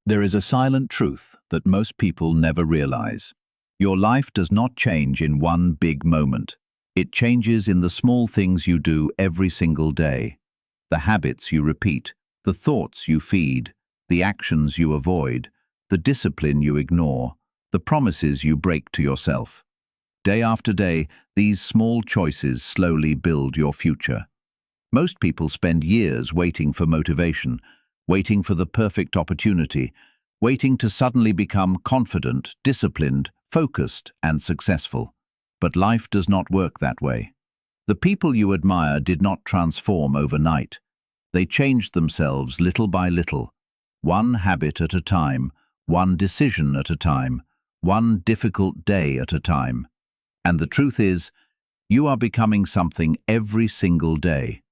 There is a silent truth that most people never realize. Your life does not change in one big moment. It changes in the small things you do every single day. The habits you repeat, the thoughts you feed, the actions you avoid, the discipline you ignore, the promises you break to yourself. Day after day, these small choices slowly build your future. Most people spend years waiting for motivation, waiting for the perfect opportunity, waiting to suddenly become confident, disciplined, focused, and successful. But life does not work that way. The people you admire did not transform overnight. They changed themselves little by little, one habit at a time, one decision at a time, one difficult day at a time. And the truth is, you are becoming something every single day.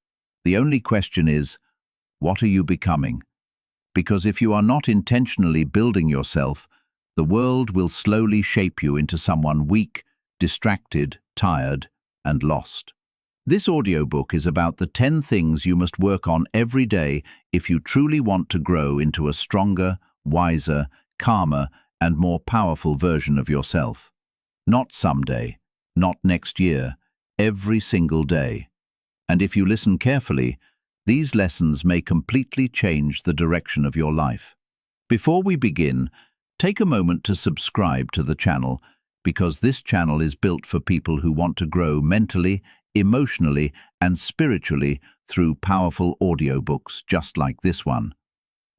The only question is, what are you becoming? Because if you are not intentionally building yourself, the world will slowly shape you into someone weak, distracted, tired, and lost. This audiobook is about the 10 things you must work on every day if you truly want to grow into a stronger, wiser, calmer, and more powerful version of yourself. Not someday, not next year, every single day. And if you listen carefully, these lessons may completely change the direction of your life. Before we begin, take a moment to subscribe to the channel, because this channel is built for people who want to grow mentally, emotionally, and spiritually through powerful audiobooks just like this one.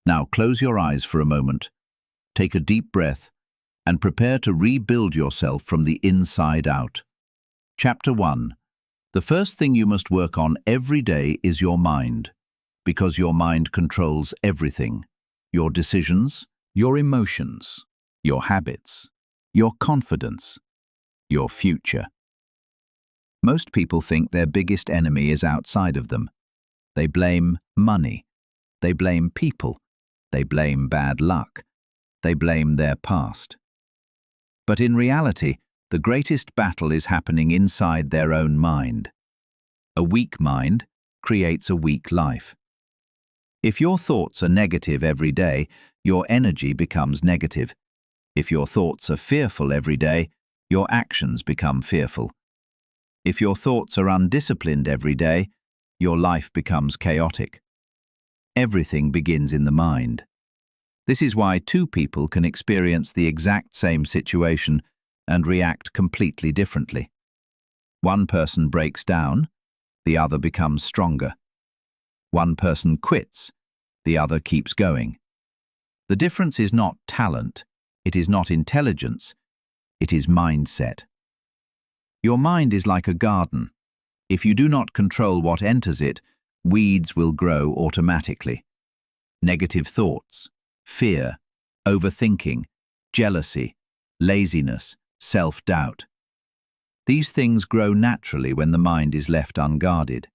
Now close your eyes for a moment, take a deep breath, and prepare to rebuild yourself from the inside out. Chapter 1. The first thing you must work on every day is your mind, because your mind controls everything. Your decisions, your emotions, your habits, your confidence, your future. Most people think their biggest enemy is outside of them. They blame money. They blame people. They blame bad luck. They blame their past. But in reality, the greatest battle is happening inside their own mind. A weak mind creates a weak life. If your thoughts are negative every day, your energy becomes negative. If your thoughts are fearful every day, your actions become fearful. If your thoughts are undisciplined every day, your life becomes chaotic. Everything begins in the mind. This is why two people can experience the exact same situation and react completely differently. One person breaks down, the other becomes stronger. One person quits, the other keeps going. The difference is not talent, it is not intelligence, it is mindset. Your mind is like a garden. If you do not control what enters it, weeds will grow automatically. Negative thoughts, fear, overthinking, jealousy, laziness, self-doubt. These things grow naturally when the mind is left unguarded.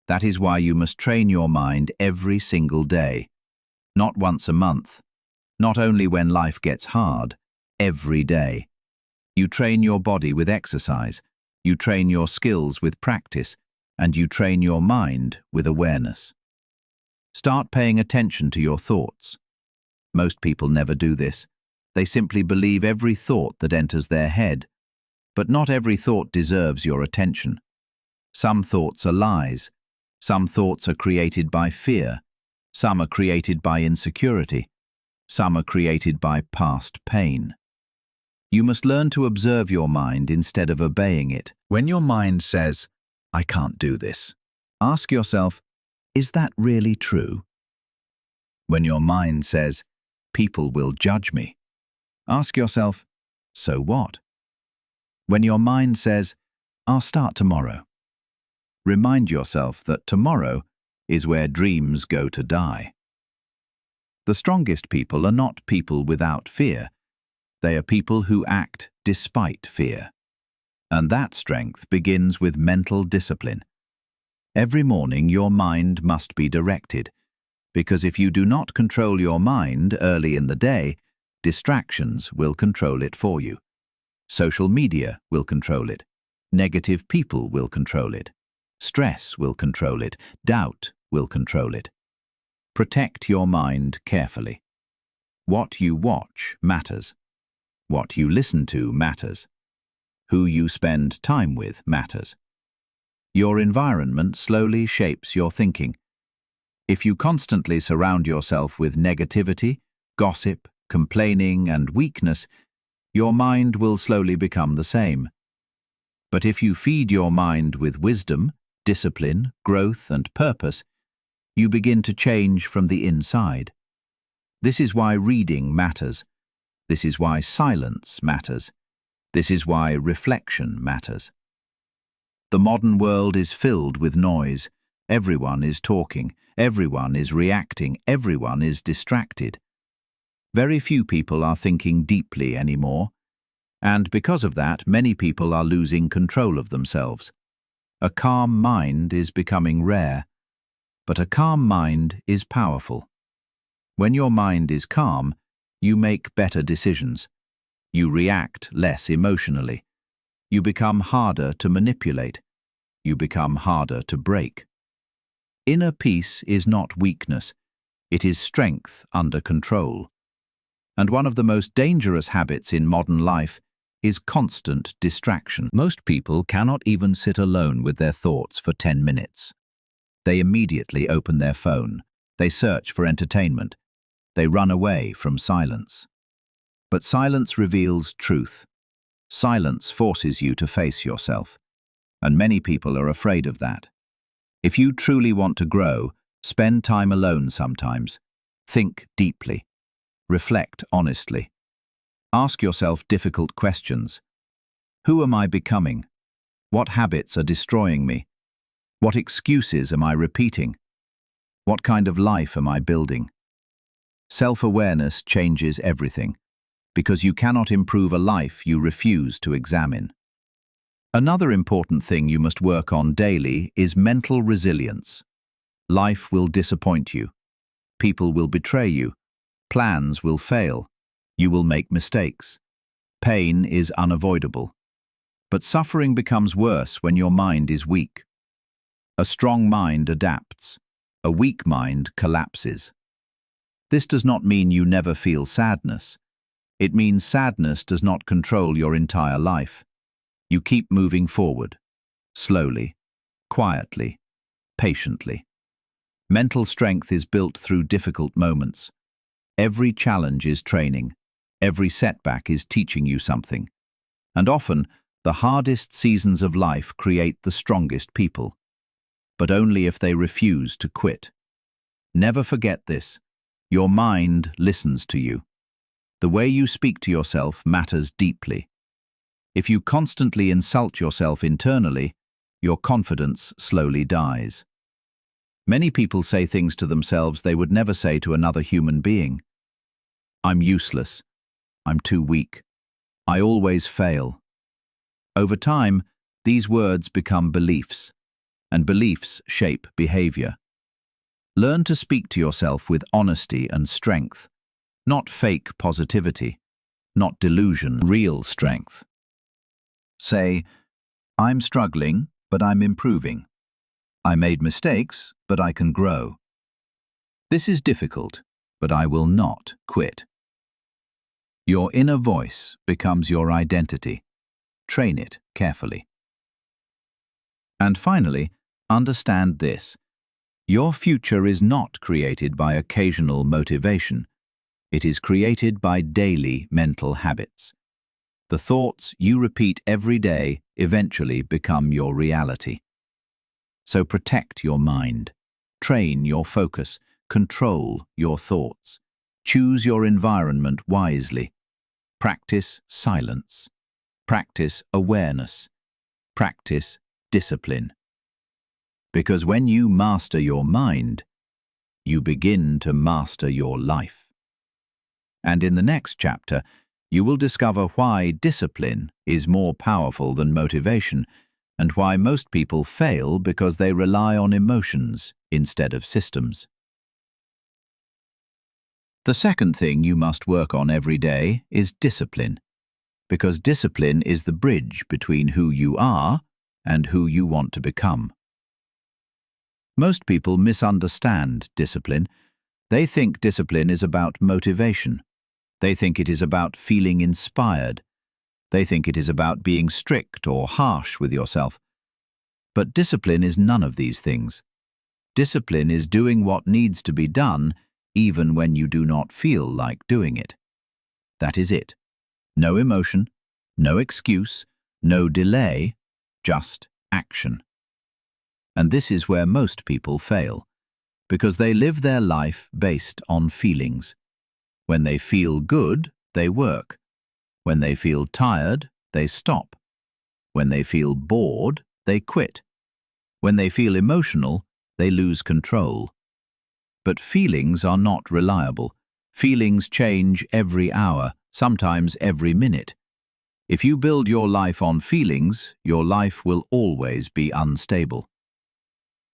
That is why you must train your mind every single day. Not once a month, not only when life gets hard, every day. You train your body with exercise, you train your skills with practice, and you train your mind with awareness. Start paying attention to your thoughts. Most people never do this. They simply believe every thought that enters their head. But not every thought deserves your attention. Some thoughts are lies. Some thoughts are created by fear. Some are created by insecurity. Some are created by past pain. You must learn to observe your mind instead of obeying it. When your mind says, "I can't do this," ask yourself, is that really true? When your mind says, "People will judge me," ask yourself, so what? When your mind says, "I'll start tomorrow," remind yourself that tomorrow is where dreams go to die. The strongest people are not people without fear. They are people who act despite fear. And that strength begins with mental discipline. Every morning your mind must be directed, because if you do not control your mind early in the day, distractions will control it for you. Social media will control it. Negative people will control it. Stress will control it. Doubt will control it. Protect your mind carefully. What you watch matters. What you listen to matters. Who you spend time with matters. Your environment slowly shapes your thinking. If you constantly surround yourself with negativity, gossip, complaining, and weakness, your mind will slowly become the same. But if you feed your mind with wisdom, discipline, growth, and purpose, you begin to change from the inside. This is why reading matters. This is why silence matters. This is why reflection matters. The modern world is filled with noise. Everyone is talking. Everyone is reacting. Everyone is distracted. Very few people are thinking deeply anymore, and because of that, many people are losing control of themselves. A calm mind is becoming rare, but a calm mind is powerful. When your mind is calm, you make better decisions. You react less emotionally. You become harder to manipulate. You become harder to break. Inner peace is not weakness. It is strength under control. And one of the most dangerous habits in modern life is constant distraction. Most people cannot even sit alone with their thoughts for 10 minutes. They immediately open their phone. They search for entertainment. They run away from silence. But silence reveals truth. Silence forces you to face yourself. And many people are afraid of that. If you truly want to grow, spend time alone sometimes. Think deeply. Reflect honestly. Ask yourself difficult questions. Who am I becoming? What habits are destroying me? What excuses am I repeating? What kind of life am I building? Self-awareness changes everything, because you cannot improve a life you refuse to examine. Another important thing you must work on daily is mental resilience. Life will disappoint you. People will betray you. Plans will fail. You will make mistakes. Pain is unavoidable. But suffering becomes worse when your mind is weak. A strong mind adapts. A weak mind collapses. This does not mean you never feel sadness. It means sadness does not control your entire life. You keep moving forward, slowly, quietly, patiently. Mental strength is built through difficult moments. Every challenge is training. Every setback is teaching you something. And often, the hardest seasons of life create the strongest people. But only if they refuse to quit. Never forget this. Your mind listens to you. The way you speak to yourself matters deeply. If you constantly insult yourself internally, your confidence slowly dies. Many people say things to themselves they would never say to another human being. I'm useless. I'm too weak. I always fail. Over time, these words become beliefs, and beliefs shape behavior. Learn to speak to yourself with honesty and strength, not fake positivity, not delusion, real strength. Say, I'm struggling, but I'm improving. I made mistakes, but I can grow. This is difficult, but I will not quit. Your inner voice becomes your identity. Train it carefully. And finally, understand this. Your future is not created by occasional motivation. It is created by daily mental habits. The thoughts you repeat every day eventually become your reality. So protect your mind. Train your focus. Control your thoughts. Choose your environment wisely. Practice silence. Practice awareness. Practice discipline. Because when you master your mind, you begin to master your life. And in the next chapter, you will discover why discipline is more powerful than motivation, and why most people fail because they rely on emotions instead of systems. The second thing you must work on every day is discipline, because discipline is the bridge between who you are and who you want to become. Most people misunderstand discipline. They think discipline is about motivation. They think it is about feeling inspired. They think it is about being strict or harsh with yourself. But discipline is none of these things. Discipline is doing what needs to be done even when you do not feel like doing it. That is it. No emotion, no excuse, no delay, just action. And this is where most people fail, because they live their life based on feelings. When they feel good, they work. When they feel tired, they stop. When they feel bored, they quit. When they feel emotional, they lose control. But feelings are not reliable. Feelings change every hour, sometimes every minute. If you build your life on feelings, your life will always be unstable.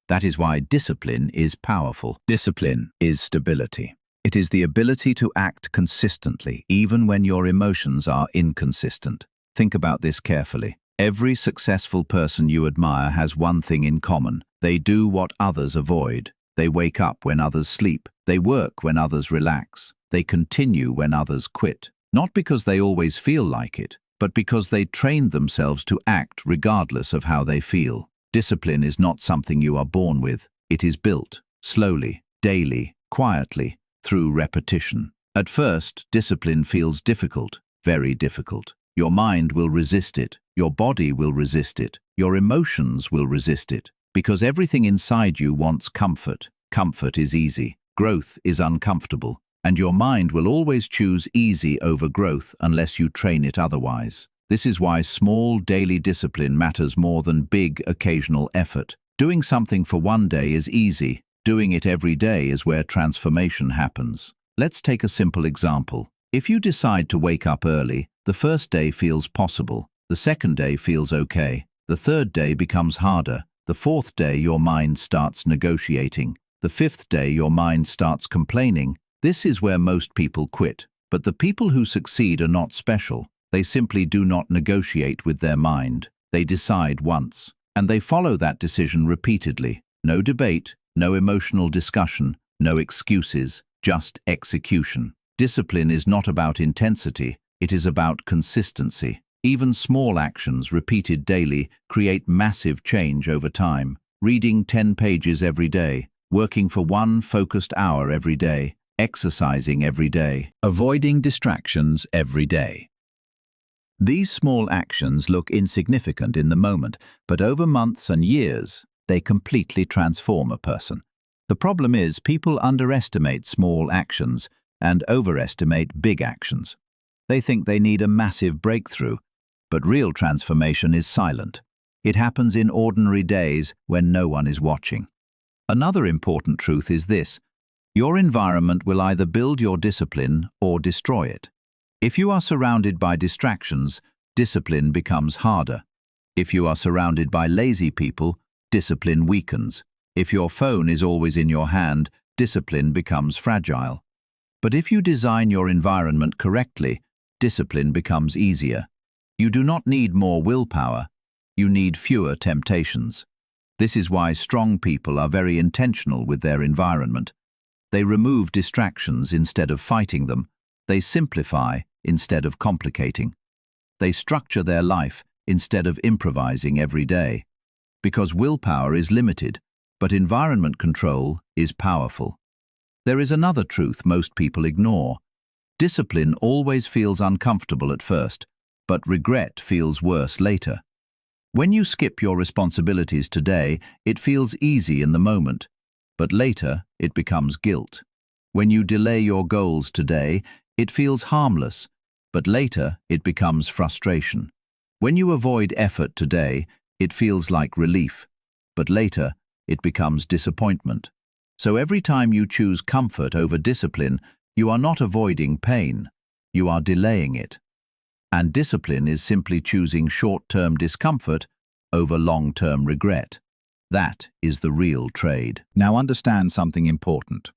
That is why discipline is powerful. Discipline is stability. It is the ability to act consistently, even when your emotions are inconsistent. Think about this carefully. Every successful person you admire has one thing in common. They do what others avoid. They wake up when others sleep. They work when others relax. They continue when others quit. Not because they always feel like it, but because they trained themselves to act regardless of how they feel. Discipline is not something you are born with. It is built, slowly, daily, quietly, through repetition. At first, discipline feels difficult, very difficult. Your mind will resist it. Your body will resist it. Your emotions will resist it. Because everything inside you wants comfort. Comfort is easy. Growth is uncomfortable. And your mind will always choose easy over growth unless you train it otherwise. This is why small daily discipline matters more than big occasional effort. Doing something for one day is easy. Doing it every day is where transformation happens. Let's take a simple example. If you decide to wake up early, the first day feels possible. The second day feels okay. The third day becomes harder. The fourth day your mind starts negotiating. The fifth day your mind starts complaining. This is where most people quit. But the people who succeed are not special. They simply do not negotiate with their mind. They decide once. And they follow that decision repeatedly. No debate, no emotional discussion, no excuses, just execution. Discipline is not about intensity, it is about consistency. Even small actions repeated daily create massive change over time. Reading 10 pages every day, working for 1 focused hour every day, exercising every day, avoiding distractions every day. These small actions look insignificant in the moment, but over months and years, they completely transform a person. The problem is people underestimate small actions and overestimate big actions. They think they need a massive breakthrough, but real transformation is silent. It happens in ordinary days when no one is watching. Another important truth is this: your environment will either build your discipline or destroy it. If you are surrounded by distractions, discipline becomes harder. If you are surrounded by lazy people, discipline weakens. If your phone is always in your hand, discipline becomes fragile. But if you design your environment correctly, discipline becomes easier. You do not need more willpower, you need fewer temptations. This is why strong people are very intentional with their environment. They remove distractions instead of fighting them. They simplify instead of complicating. They structure their life instead of improvising every day. Because willpower is limited, but environment control is powerful. There is another truth most people ignore. Discipline always feels uncomfortable at first, but regret feels worse later. When you skip your responsibilities today, it feels easy in the moment, but later it becomes guilt. When you delay your goals today, it feels harmless, but later it becomes frustration. When you avoid effort today, it feels like relief, but later it becomes disappointment. So every time you choose comfort over discipline, you are not avoiding pain, you are delaying it. And discipline is simply choosing short-term discomfort over long-term regret. That is the real trade. Now understand something important.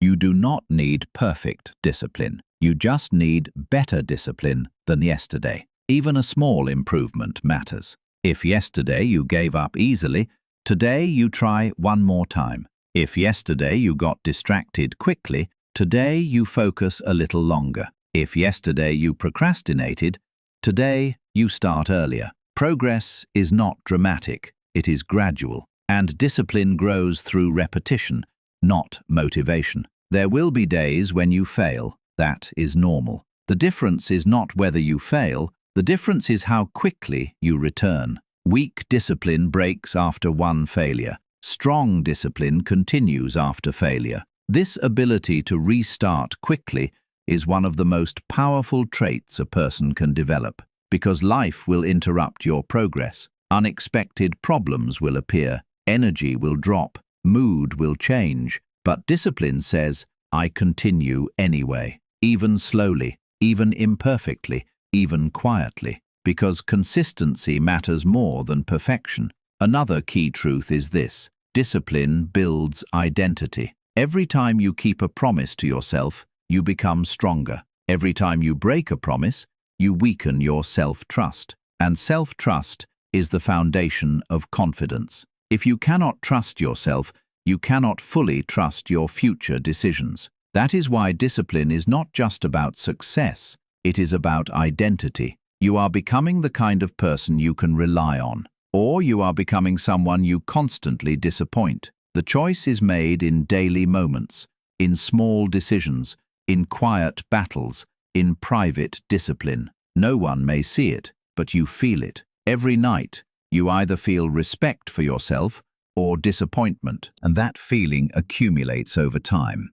You do not need perfect discipline. You just need better discipline than yesterday. Even a small improvement matters. If yesterday you gave up easily, today you try one more time. If yesterday you got distracted quickly, today you focus a little longer. If yesterday you procrastinated, today you start earlier. Progress is not dramatic, it is gradual, and discipline grows through repetition, not motivation. There will be days when you fail. That is normal. The difference is not whether you fail, the difference is how quickly you return. Weak discipline breaks after one failure. Strong discipline continues after failure. This ability to restart quickly is one of the most powerful traits a person can develop, because life will interrupt your progress. Unexpected problems will appear, energy will drop, mood will change, but discipline says, I continue anyway, even slowly, even imperfectly, even quietly, because consistency matters more than perfection. Another key truth is this: discipline builds identity. Every time you keep a promise to yourself, you become stronger. Every time you break a promise, you weaken your self-trust. And self-trust is the foundation of confidence. If you cannot trust yourself, you cannot fully trust your future decisions. That is why discipline is not just about success, it is about identity. You are becoming the kind of person you can rely on, or you are becoming someone you constantly disappoint. The choice is made in daily moments, in small decisions, in quiet battles, in private discipline. No one may see it, but you feel it. Every night, you either feel respect for yourself or disappointment, and that feeling accumulates over time.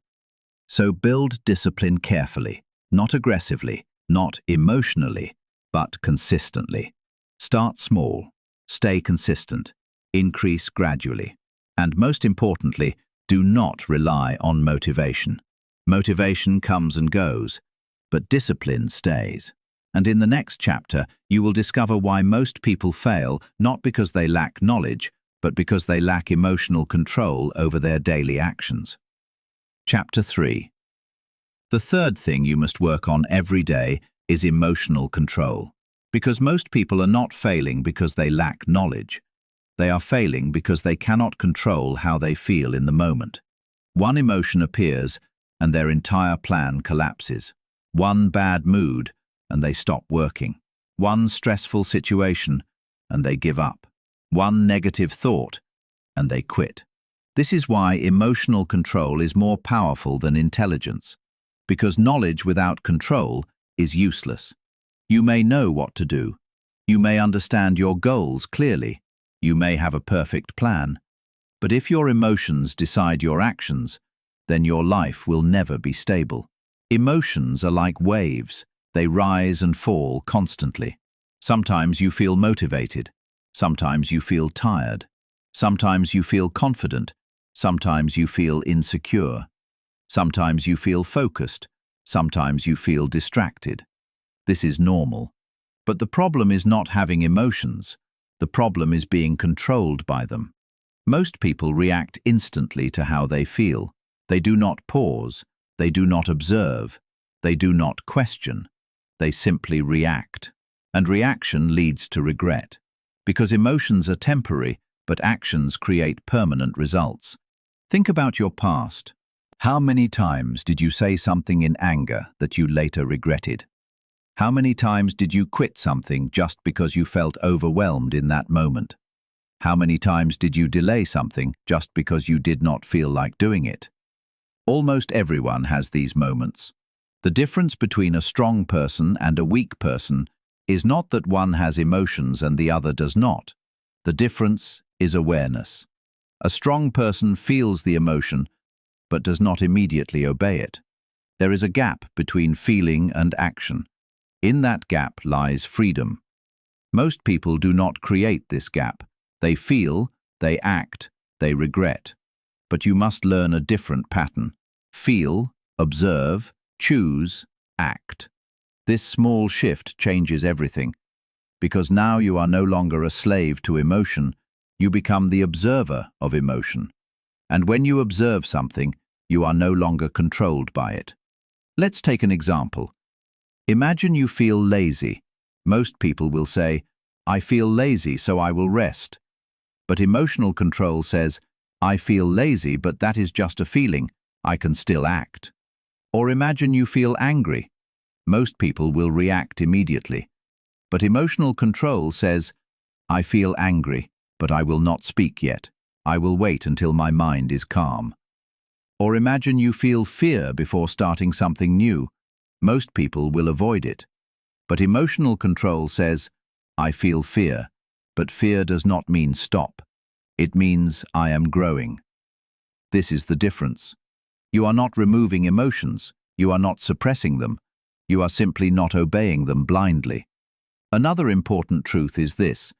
So build discipline carefully, not aggressively, not emotionally, but consistently. Start small, stay consistent, increase gradually, and most importantly, do not rely on motivation. Motivation comes and goes, but discipline stays. And in the next chapter, you will discover why most people fail, not because they lack knowledge, but because they lack emotional control over their daily actions. Chapter 3. The third thing you must work on every day is emotional control. Because most people are not failing because they lack knowledge. They are failing because they cannot control how they feel in the moment. One emotion appears, and their entire plan collapses. One bad mood, and they stop working. One stressful situation, and they give up. One negative thought, and they quit. This is why emotional control is more powerful than intelligence, because knowledge without control is useless. You may know what to do. You may understand your goals clearly. You may have a perfect plan. But if your emotions decide your actions, then your life will never be stable. Emotions are like waves. They rise and fall constantly. Sometimes you feel motivated. Sometimes you feel tired. Sometimes you feel confident. Sometimes you feel insecure. Sometimes you feel focused. Sometimes you feel distracted. This is normal. But the problem is not having emotions. The problem is being controlled by them. Most people react instantly to how they feel. They do not pause. They do not observe. They do not question. They simply react. And reaction leads to regret. Because emotions are temporary, but actions create permanent results. Think about your past. How many times did you say something in anger that you later regretted? How many times did you quit something just because you felt overwhelmed in that moment? How many times did you delay something just because you did not feel like doing it? Almost everyone has these moments. The difference between a strong person and a weak person is not that one has emotions and the other does not. The difference is awareness. A strong person feels the emotion, but does not immediately obey it. There is a gap between feeling and action. In that gap lies freedom. Most people do not create this gap. They feel, they act, they regret. But you must learn a different pattern. Feel, observe, choose, act. This small shift changes everything, because now you are no longer a slave to emotion, you become the observer of emotion. And when you observe something, you are no longer controlled by it. Let's take an example. Imagine you feel lazy. Most people will say, I feel lazy, so I will rest. But emotional control says, I feel lazy, but that is just a feeling. I can still act. Or imagine you feel angry. most people will react immediately. But emotional control says, I feel angry, but I will not speak yet. I will wait until my mind is calm. Or imagine you feel fear before starting something new. Most people will avoid it. But emotional control says, I feel fear, but fear does not mean stop. It means I am growing. This is the difference. You are not removing emotions. You are not suppressing them. You are simply not obeying them blindly. Another important truth is this.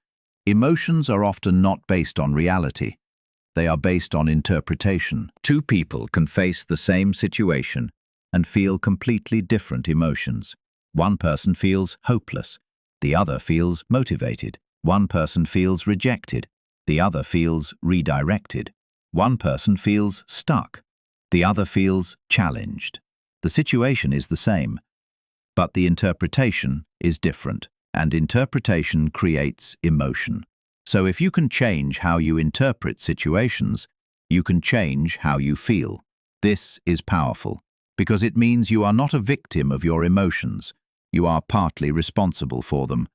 Emotions are often not based on reality. They are based on interpretation. Two people can face the same situation and feel completely different emotions. One person feels hopeless. The other feels motivated. One person feels rejected. The other feels redirected. One person feels stuck. The other feels challenged. The situation is the same, but the interpretation is different, and interpretation creates emotion. So if you can change how you interpret situations, you can change how you feel. This is powerful, because it means you are not a victim of your emotions. You are partly responsible for them,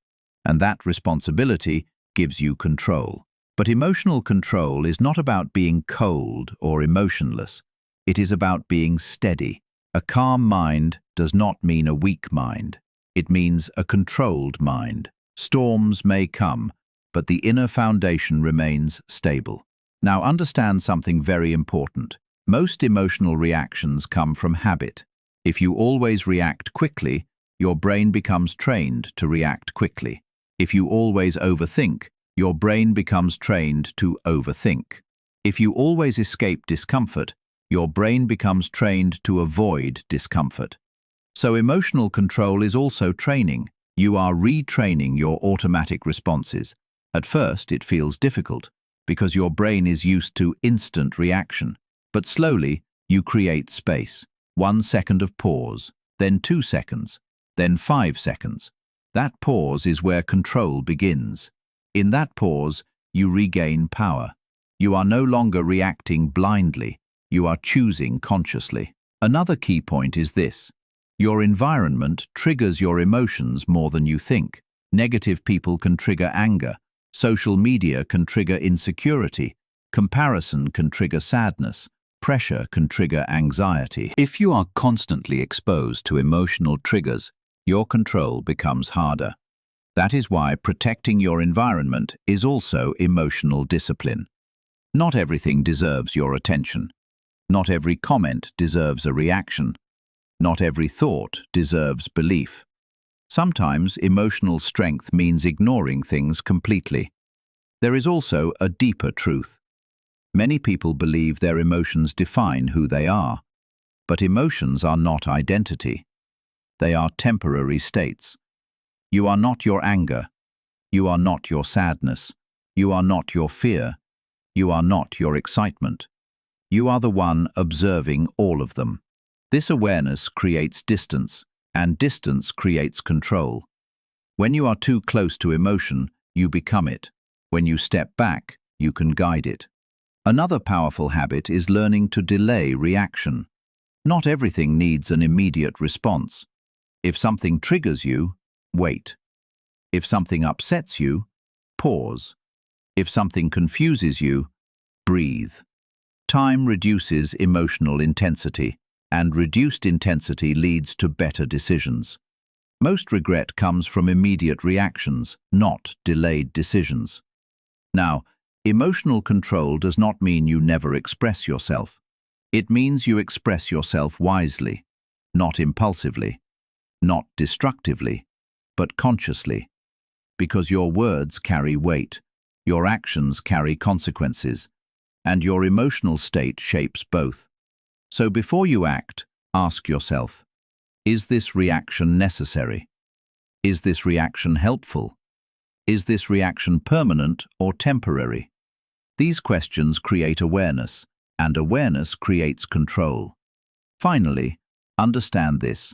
and that responsibility gives you control. But emotional control is not about being cold or emotionless. It is about being steady. A calm mind does not mean a weak mind. It means a controlled mind. Storms may come, but the inner foundation remains stable. Now understand something very important. Most emotional reactions come from habit. If you always react quickly, your brain becomes trained to react quickly. If you always overthink, your brain becomes trained to overthink. If you always escape discomfort, your brain becomes trained to avoid discomfort. So emotional control is also training. You are retraining your automatic responses. At first, it feels difficult because your brain is used to instant reaction. But slowly, you create space. 1 second of pause, then 2 seconds, then 5 seconds. That pause is where control begins. In that pause, you regain power. You are no longer reacting blindly. You are choosing consciously. Another key point is this. Your environment triggers your emotions more than you think. Negative people can trigger anger. Social media can trigger insecurity. Comparison can trigger sadness. Pressure can trigger anxiety. If you are constantly exposed to emotional triggers, your control becomes harder. That is why protecting your environment is also emotional discipline. Not everything deserves your attention. Not every comment deserves a reaction. Not every thought deserves belief. Sometimes emotional strength means ignoring things completely. There is also a deeper truth. Many people believe their emotions define who they are, but emotions are not identity. They are temporary states. You are not your anger. You are not your sadness. You are not your fear. You are not your excitement. You are the one observing all of them. This awareness creates distance, and distance creates control. When you are too close to emotion, you become it. When you step back, you can guide it. Another powerful habit is learning to delay reaction. Not everything needs an immediate response. If something triggers you, wait. If something upsets you, pause. If something confuses you, breathe. Time reduces emotional intensity, and reduced intensity leads to better decisions. Most regret comes from immediate reactions, not delayed decisions. Now, emotional control does not mean you never express yourself. It means you express yourself wisely, not impulsively, not destructively, but consciously. Because your words carry weight, your actions carry consequences, and your emotional state shapes both. So before you act, ask yourself, is this reaction necessary? Is this reaction helpful? Is this reaction permanent or temporary? These questions create awareness, and awareness creates control. Finally, understand this.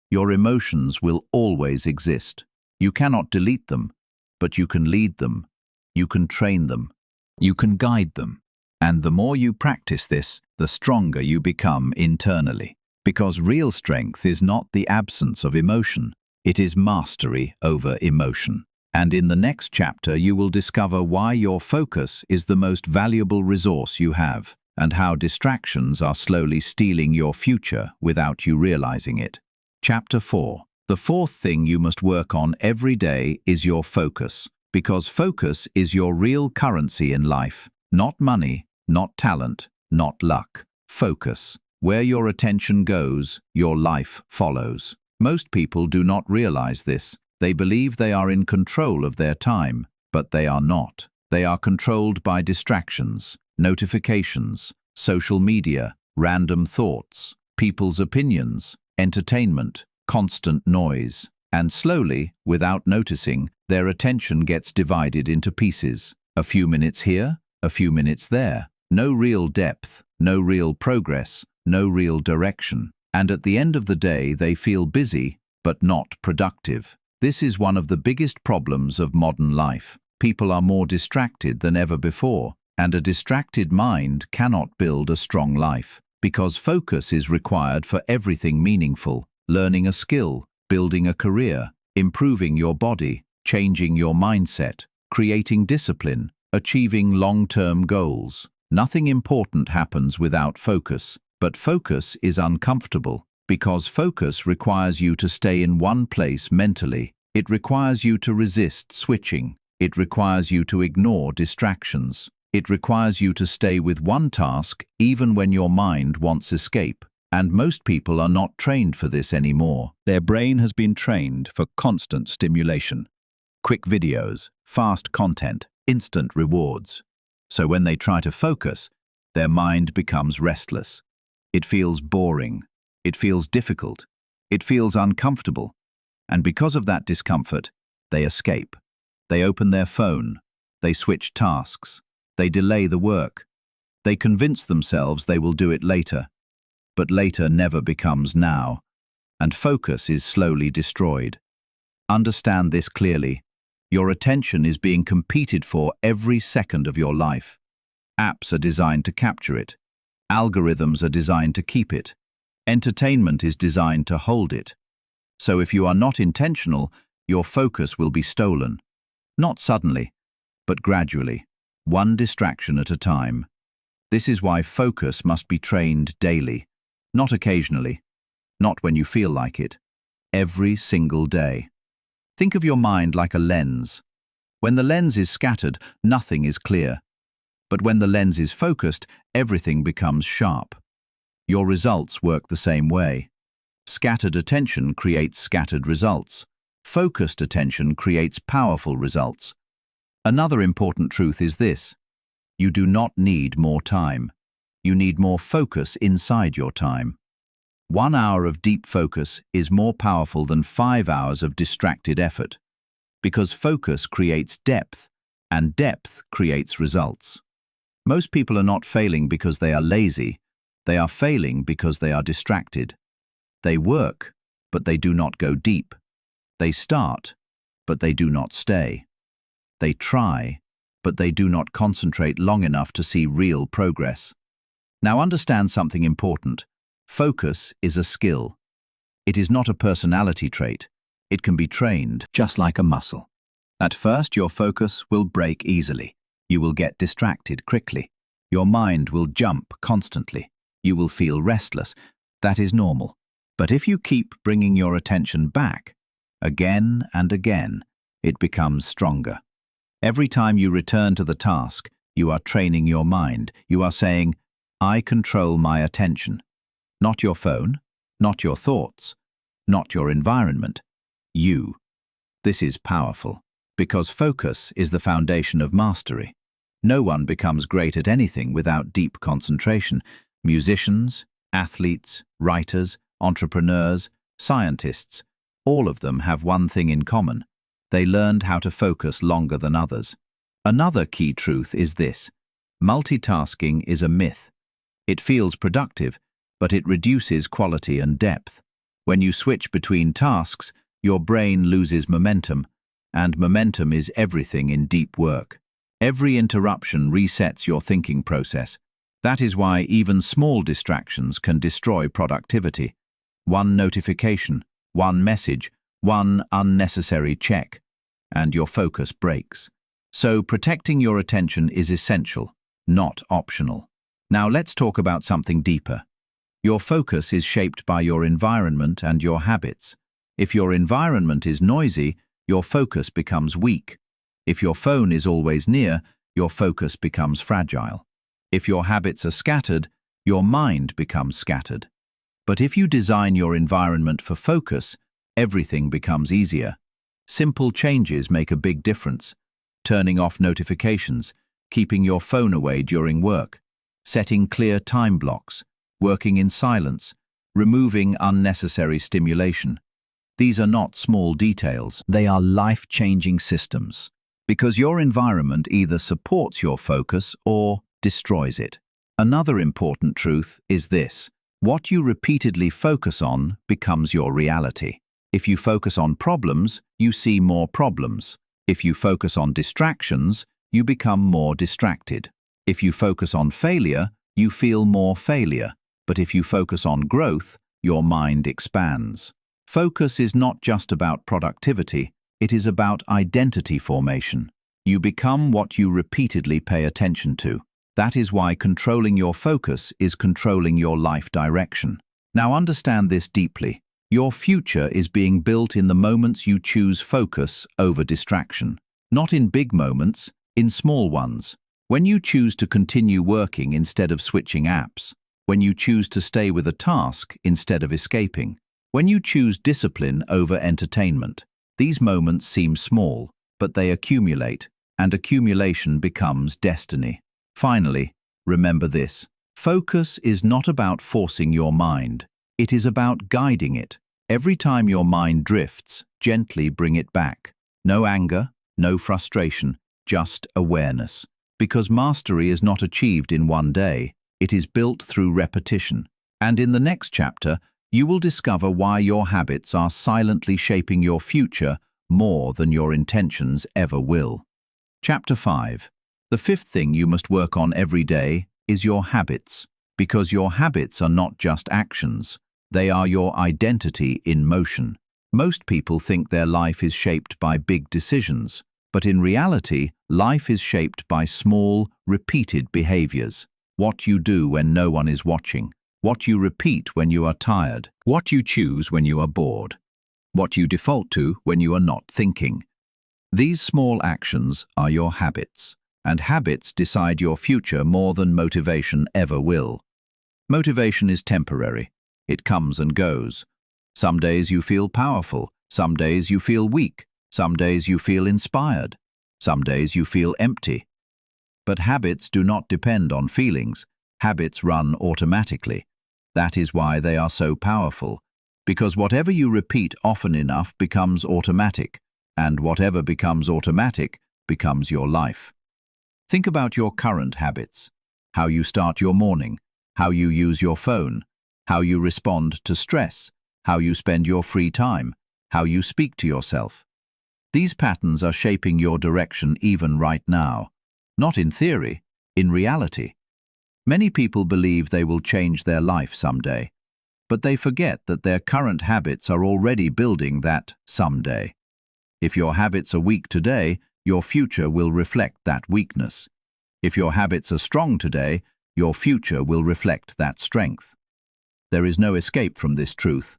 Your emotions will always exist. You cannot delete them, but you can lead them. You can train them. You can guide them. And the more you practice this, the stronger you become internally. Because real strength is not the absence of emotion, it is mastery over emotion. And in the next chapter you will discover why your focus is the most valuable resource you have, and how distractions are slowly stealing your future without you realizing it. Chapter 4. The fourth thing you must work on every day is your focus, because focus is your real currency in life. Not money, not talent, not luck. Focus. Where your attention goes, your life follows. Most people do not realize this. They believe they are in control of their time, but they are not. They are controlled by distractions, notifications, social media, random thoughts, people's opinions, entertainment, constant noise. And slowly, without noticing, their attention gets divided into pieces. A few minutes here, a few minutes there. No real depth, no real progress, no real direction. And at the end of the day, they feel busy, but not productive. This is one of the biggest problems of modern life. People are more distracted than ever before, and a distracted mind cannot build a strong life, because focus is required for everything meaningful: learning a skill, building a career, improving your body, changing your mindset, creating discipline, achieving long-term goals. Nothing important happens without focus, but focus is uncomfortable, because focus requires you to stay in one place mentally. It requires you to resist switching. It requires you to ignore distractions. It requires you to stay with one task even when your mind wants escape. And most people are not trained for this anymore. Their brain has been trained for constant stimulation. Quick videos, fast content, instant rewards. So when they try to focus, their mind becomes restless. It feels boring. It feels difficult. It feels uncomfortable. And because of that discomfort, they escape. They open their phone. They switch tasks. They delay the work. They convince themselves they will do it later. But later never becomes now, and focus is slowly destroyed. Understand this clearly. Your attention is being competed for every second of your life. Apps are designed to capture it. Algorithms are designed to keep it. Entertainment is designed to hold it. So if you are not intentional, your focus will be stolen. Not suddenly, but gradually, one distraction at a time. This is why focus must be trained daily. Not occasionally, not when you feel like it, every single day. Think of your mind like a lens. When the lens is scattered, nothing is clear. But when the lens is focused, everything becomes sharp. Your results work the same way. Scattered attention creates scattered results. Focused attention creates powerful results. Another important truth is this: you do not need more time. You need more focus inside your time. 1 hour of deep focus is more powerful than 5 hours of distracted effort, because focus creates depth, and depth creates results. Most people are not failing because they are lazy. They are failing because they are distracted. They work, but they do not go deep. They start, but they do not stay. They try, but they do not concentrate long enough to see real progress. Now understand something important. Focus is a skill. It is not a personality trait. It can be trained, just like a muscle. At first, your focus will break easily. You will get distracted quickly. Your mind will jump constantly. You will feel restless. That is normal. But if you keep bringing your attention back, again and again, it becomes stronger. Every time you return to the task, you are training your mind. You are saying, I control my attention. Not your phone, not your thoughts, not your environment. You. This is powerful, because focus is the foundation of mastery. No one becomes great at anything without deep concentration. Musicians, athletes, writers, entrepreneurs, scientists, all of them have one thing in common. They learned how to focus longer than others. Another key truth is this: multitasking is a myth. It feels productive, but it reduces quality and depth. When you switch between tasks, your brain loses momentum, and momentum is everything in deep work. Every interruption resets your thinking process. That is why even small distractions can destroy productivity. One notification, one message, one unnecessary check, and your focus breaks. So protecting your attention is essential, not optional. Now let's talk about something deeper. Your focus is shaped by your environment and your habits. If your environment is noisy, your focus becomes weak. If your phone is always near, your focus becomes fragile. If your habits are scattered, your mind becomes scattered. But if you design your environment for focus, everything becomes easier. Simple changes make a big difference. Turning off notifications, keeping your phone away during work, setting clear time blocks, working in silence, removing unnecessary stimulation. These are not small details, they are life-changing systems. Because your environment either supports your focus or destroys it. Another important truth is this: what you repeatedly focus on becomes your reality. If you focus on problems, you see more problems. If you focus on distractions, you become more distracted. If you focus on failure, you feel more failure. But if you focus on growth, your mind expands. Focus is not just about productivity, it is about identity formation. You become what you repeatedly pay attention to. That is why controlling your focus is controlling your life direction. Now understand this deeply. Your future is being built in the moments you choose focus over distraction. Not in big moments, in small ones. When you choose to continue working instead of switching apps. When you choose to stay with a task instead of escaping. When you choose discipline over entertainment. These moments seem small, but they accumulate, and accumulation becomes destiny. Finally, remember this: focus is not about forcing your mind. It is about guiding it. Every time your mind drifts, gently bring it back. No anger, no frustration, just awareness. Because mastery is not achieved in one day, it is built through repetition. And in the next chapter, you will discover why your habits are silently shaping your future more than your intentions ever will. Chapter 5. The fifth thing you must work on every day is your habits. Because your habits are not just actions, they are your identity in motion. Most people think their life is shaped by big decisions, but in reality, life is shaped by small, repeated behaviors. What you do when no one is watching. What you repeat when you are tired. What you choose when you are bored. What you default to when you are not thinking. These small actions are your habits, and habits decide your future more than motivation ever will. Motivation is temporary. It comes and goes. Some days you feel powerful, some days you feel weak, some days you feel inspired, some days you feel empty. But habits do not depend on feelings. Habits run automatically. That is why they are so powerful, because whatever you repeat often enough becomes automatic, and whatever becomes automatic becomes your life. Think about your current habits, how you start your morning, how you use your phone, how you respond to stress, how you spend your free time, how you speak to yourself. These patterns are shaping your direction even right now, not in theory, in reality. Many people believe they will change their life someday, but they forget that their current habits are already building that someday. If your habits are weak today, your future will reflect that weakness. If your habits are strong today, your future will reflect that strength. There is no escape from this truth.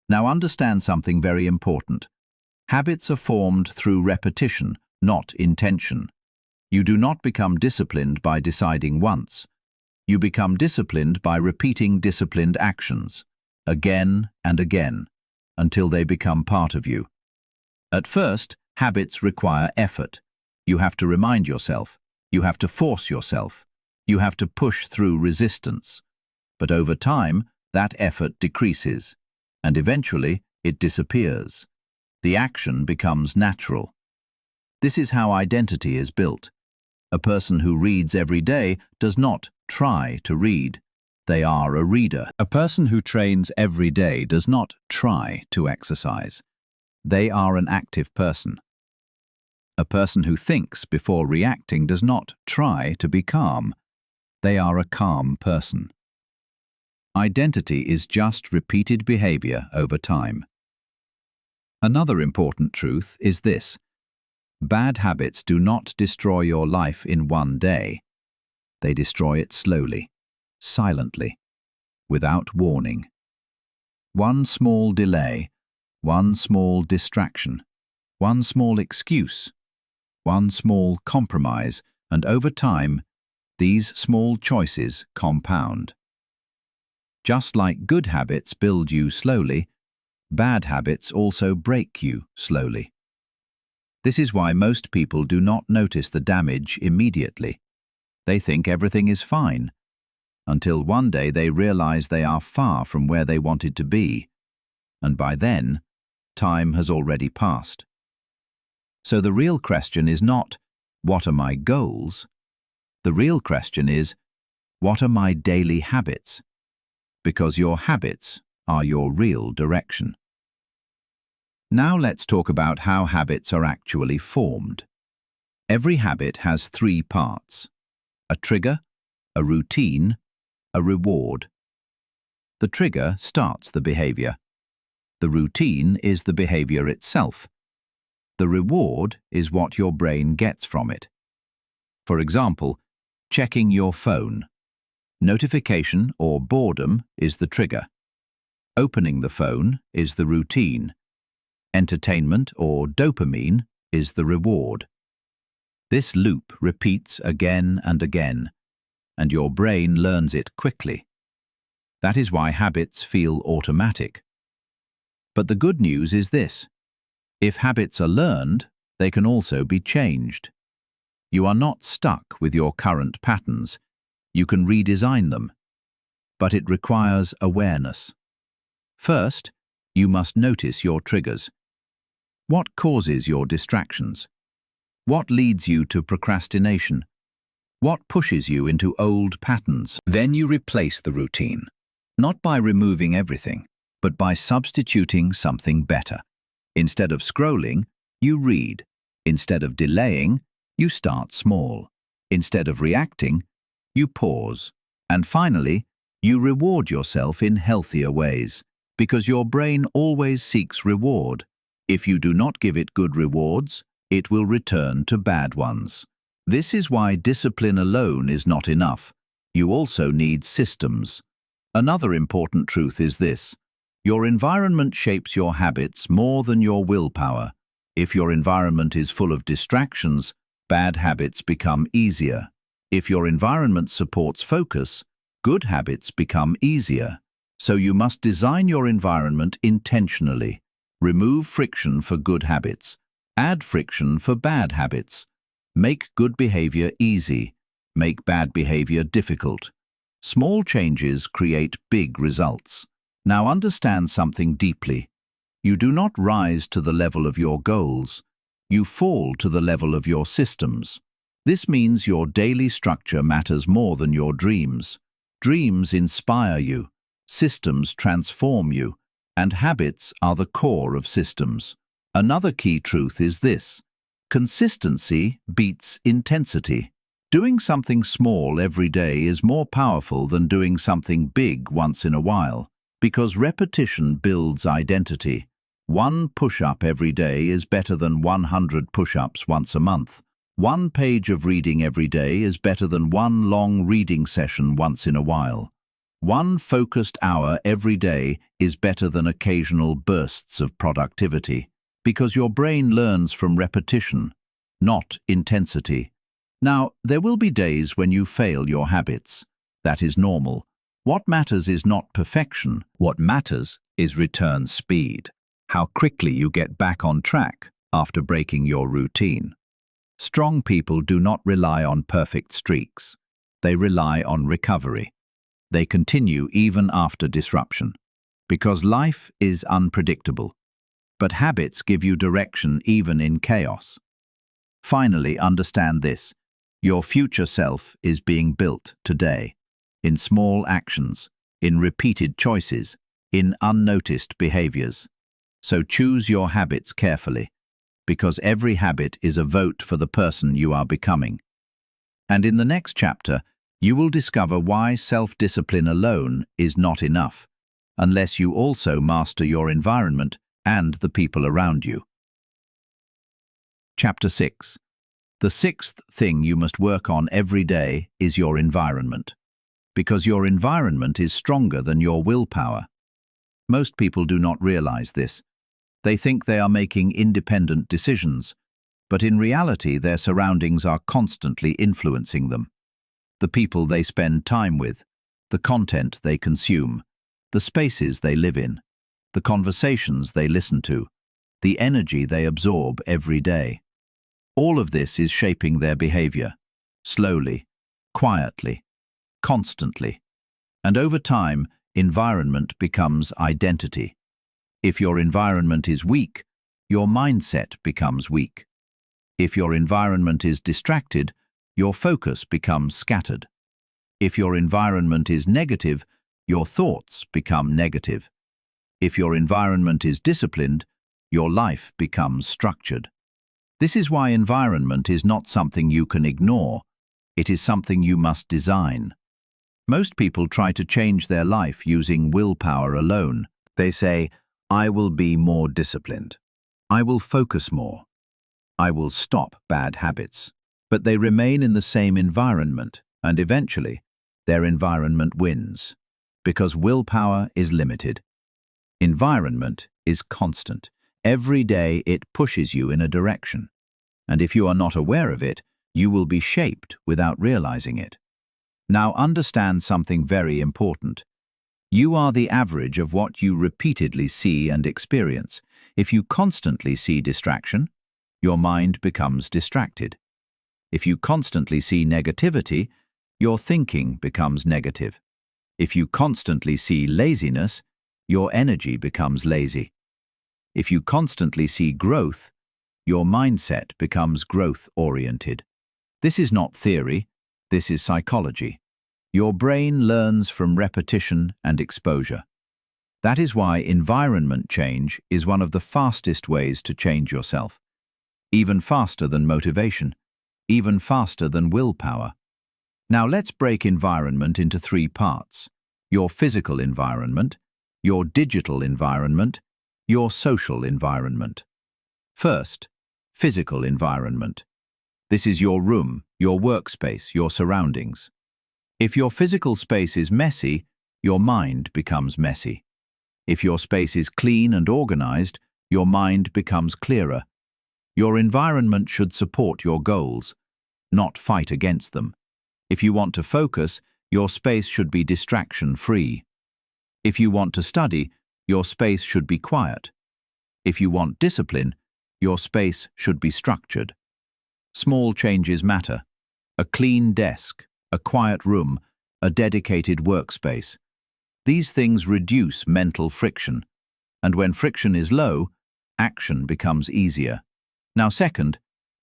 Now understand something very important. Habits are formed through repetition, not intention. You do not become disciplined by deciding once. You become disciplined by repeating disciplined actions, again and again, until they become part of you. At first, habits require effort. You have to remind yourself. You have to force yourself. You have to push through resistance. But over time, that effort decreases, and eventually it disappears. The action becomes natural. This is how identity is built. A person who reads every day does not try to read. They are a reader. A person who trains every day does not try to exercise. They are an active person. A person who thinks before reacting does not try to be calm. they are a calm person. Identity is just repeated behavior over time. Another important truth is this: bad habits do not destroy your life in one day. They destroy it slowly, silently, without warning. One small delay, one small distraction, one small excuse, one small compromise, and over time, these small choices compound. Just like good habits build you slowly, bad habits also break you slowly. This is why most people do not notice the damage immediately. They think everything is fine, until one day they realize they are far from where they wanted to be, and by then, time has already passed. So the real question is not, what are my goals? The real question is, what are my daily habits? Because your habits are your real direction. Now let's talk about how habits are actually formed. Every habit has three parts: a trigger, a routine, a reward. The trigger starts the behavior. The routine is the behavior itself. The reward is what your brain gets from it. For example, checking your phone. Notification or boredom is the trigger. Opening the phone is the routine. Entertainment or dopamine is the reward. This loop repeats again and again, and your brain learns it quickly. That is why habits feel automatic. But the good news is this: if habits are learned, they can also be changed. You are not stuck with your current patterns. You can redesign them. But it requires awareness. First, you must notice your triggers. What causes your distractions? What leads you to procrastination? What pushes you into old patterns? Then you replace the routine, not by removing everything, but by substituting something better. Instead of scrolling, you read. Instead of delaying, you start small. Instead of reacting, you pause. And finally, you reward yourself in healthier ways, because your brain always seeks reward. If you do not give it good rewards, it will return to bad ones. This is why discipline alone is not enough. You also need systems. Another important truth is this: your environment shapes your habits more than your willpower. If your environment is full of distractions, bad habits become easier. If your environment supports focus, good habits become easier. So you must design your environment intentionally. Remove friction for good habits. Add friction for bad habits. Make good behavior easy. Make bad behavior difficult. Small changes create big results. Now understand something deeply. You do not rise to the level of your goals. You fall to the level of your systems. This means your daily structure matters more than your dreams. Dreams inspire you. Systems transform you. And habits are the core of systems. Another key truth is this: consistency beats intensity. Doing something small every day is more powerful than doing something big once in a while, because repetition builds identity. One push-up every day is better than 100 push-ups once a month. One page of reading every day is better than one long reading session once in a while. One focused hour every day is better than occasional bursts of productivity, because your brain learns from repetition, not intensity. Now, there will be days when you fail your habits. That is normal. What matters is not perfection. What matters is return speed. How quickly you get back on track after breaking your routine. Strong people do not rely on perfect streaks. They rely on recovery. They continue even after disruption, because life is unpredictable. But habits give you direction even in chaos. Finally, understand this: your future self is being built today, in small actions, in repeated choices, in unnoticed behaviors. So choose your habits carefully, because every habit is a vote for the person you are becoming. And in the next chapter, You will discover why self-discipline alone is not enough, unless you also master your environment and the people around you. Chapter 6. The sixth thing you must work on every day is your environment, because your environment is stronger than your willpower. Most people do not realize this. They think they are making independent decisions, but in reality their surroundings are constantly influencing them. The people they spend time with, the content they consume, the spaces they live in, the conversations they listen to, the energy they absorb every day. All of this is shaping their behavior, slowly, quietly, constantly. And over time, environment becomes identity. If your environment is weak, your mindset becomes weak. If your environment is distracted, your focus becomes scattered. If your environment is negative, your thoughts become negative. If your environment is disciplined, your life becomes structured. This is why environment is not something you can ignore. It is something you must design. Most people try to change their life using willpower alone. They say, "I will be more disciplined. I will focus more. I will stop bad habits." But they remain in the same environment, and eventually, their environment wins. Because willpower is limited. Environment is constant. Every day it pushes you in a direction. And if you are not aware of it, you will be shaped without realizing it. Now understand something very important. You are the average of what you repeatedly see and experience. If you constantly see distraction, your mind becomes distracted. If you constantly see negativity, your thinking becomes negative. If you constantly see laziness, your energy becomes lazy. If you constantly see growth, your mindset becomes growth-oriented. This is not theory, this is psychology. Your brain learns from repetition and exposure. That is why environment change is one of the fastest ways to change yourself. Even faster than motivation, even faster than willpower. Now let's break environment into three parts: your physical environment, your digital environment, your social environment. First, physical environment. This is your room, your workspace, your surroundings. If your physical space is messy, your mind becomes messy. If your space is clean and organized, your mind becomes clearer. Your environment should support your goals, not fight against them. If you want to focus, your space should be distraction-free. If you want to study, your space should be quiet. If you want discipline, your space should be structured. Small changes matter. A clean desk, a quiet room, a dedicated workspace. These things reduce mental friction, and when friction is low, action becomes easier. Now second,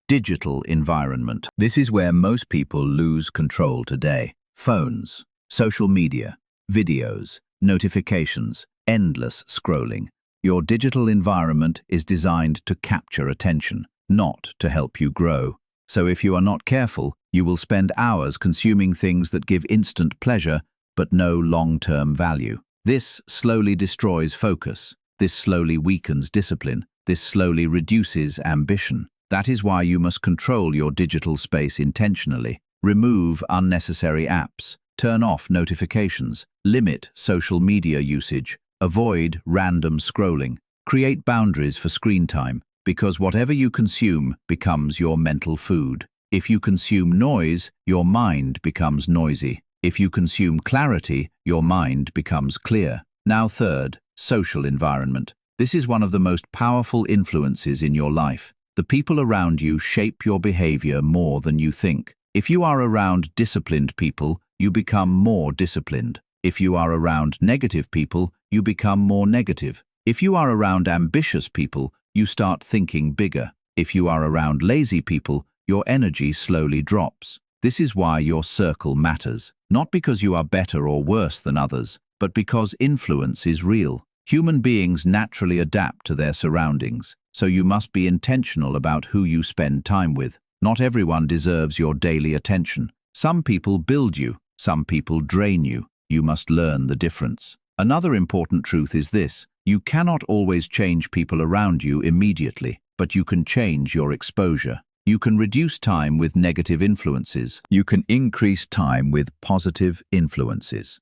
digital environment. This is where most people lose control today. Phones, social media, videos, notifications, endless scrolling. Your digital environment is designed to capture attention, not to help you grow. So if you are not careful, you will spend hours consuming things that give instant pleasure but no long-term value. This slowly destroys focus. This slowly weakens discipline. This slowly reduces ambition. That is why you must control your digital space intentionally. Remove unnecessary apps. Turn off notifications. Limit social media usage. Avoid random scrolling. Create boundaries for screen time, because whatever you consume becomes your mental food. If you consume noise, your mind becomes noisy. If you consume clarity, your mind becomes clear. Now third, social environment. This is one of the most powerful influences in your life. The people around you shape your behavior more than you think. If you are around disciplined people, you become more disciplined. If you are around negative people, you become more negative. If you are around ambitious people, you start thinking bigger. If you are around lazy people, your energy slowly drops. This is why your circle matters. Not because you are better or worse than others, but because influence is real. Human beings naturally adapt to their surroundings, so you must be intentional about who you spend time with. Not everyone deserves your daily attention. Some people build you, Some people drain you. You must learn the difference. Another important truth is this: you cannot always change people around you immediately, but you can change your exposure. You can reduce time with negative influences. You can increase time with positive influences.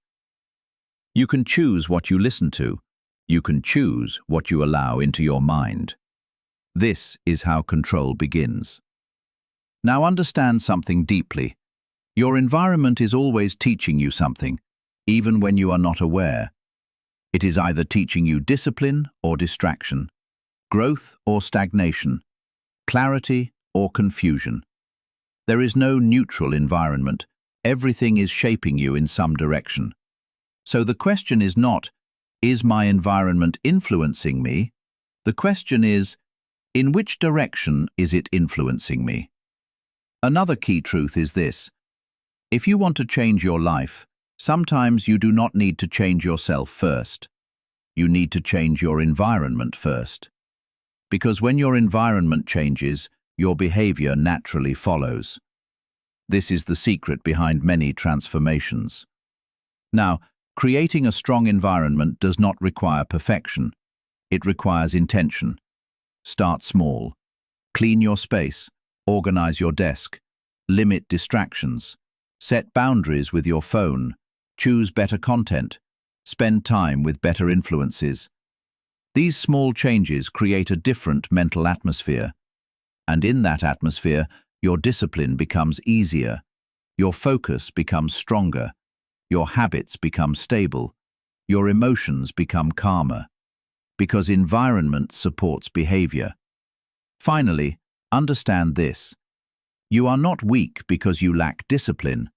You can choose what you listen to. You can choose what you allow into your mind. This is how control begins. Now understand something deeply. Your environment is always teaching you something, even when you are not aware. It is either teaching you discipline or distraction, growth or stagnation, clarity or confusion. There is no neutral environment. Everything is shaping you in some direction. So the question is not, is my environment influencing me? The question is, in which direction is it influencing me? Another key truth is this: if you want to change your life, sometimes you do not need to change yourself first. You need to change your environment first. Because when your environment changes, your behavior naturally follows. This is the secret behind many transformations. Now, creating a strong environment does not require perfection. It requires intention. Start small. Clean your space. Organize your desk. Limit distractions. Set boundaries with your phone. Choose better content. Spend time with better influences. These small changes create a different mental atmosphere. And in that atmosphere, your discipline becomes easier. Your focus becomes stronger. Your habits become stable. Your emotions become calmer. Because environment supports behavior. Finally, understand this: you are not weak because you lack discipline.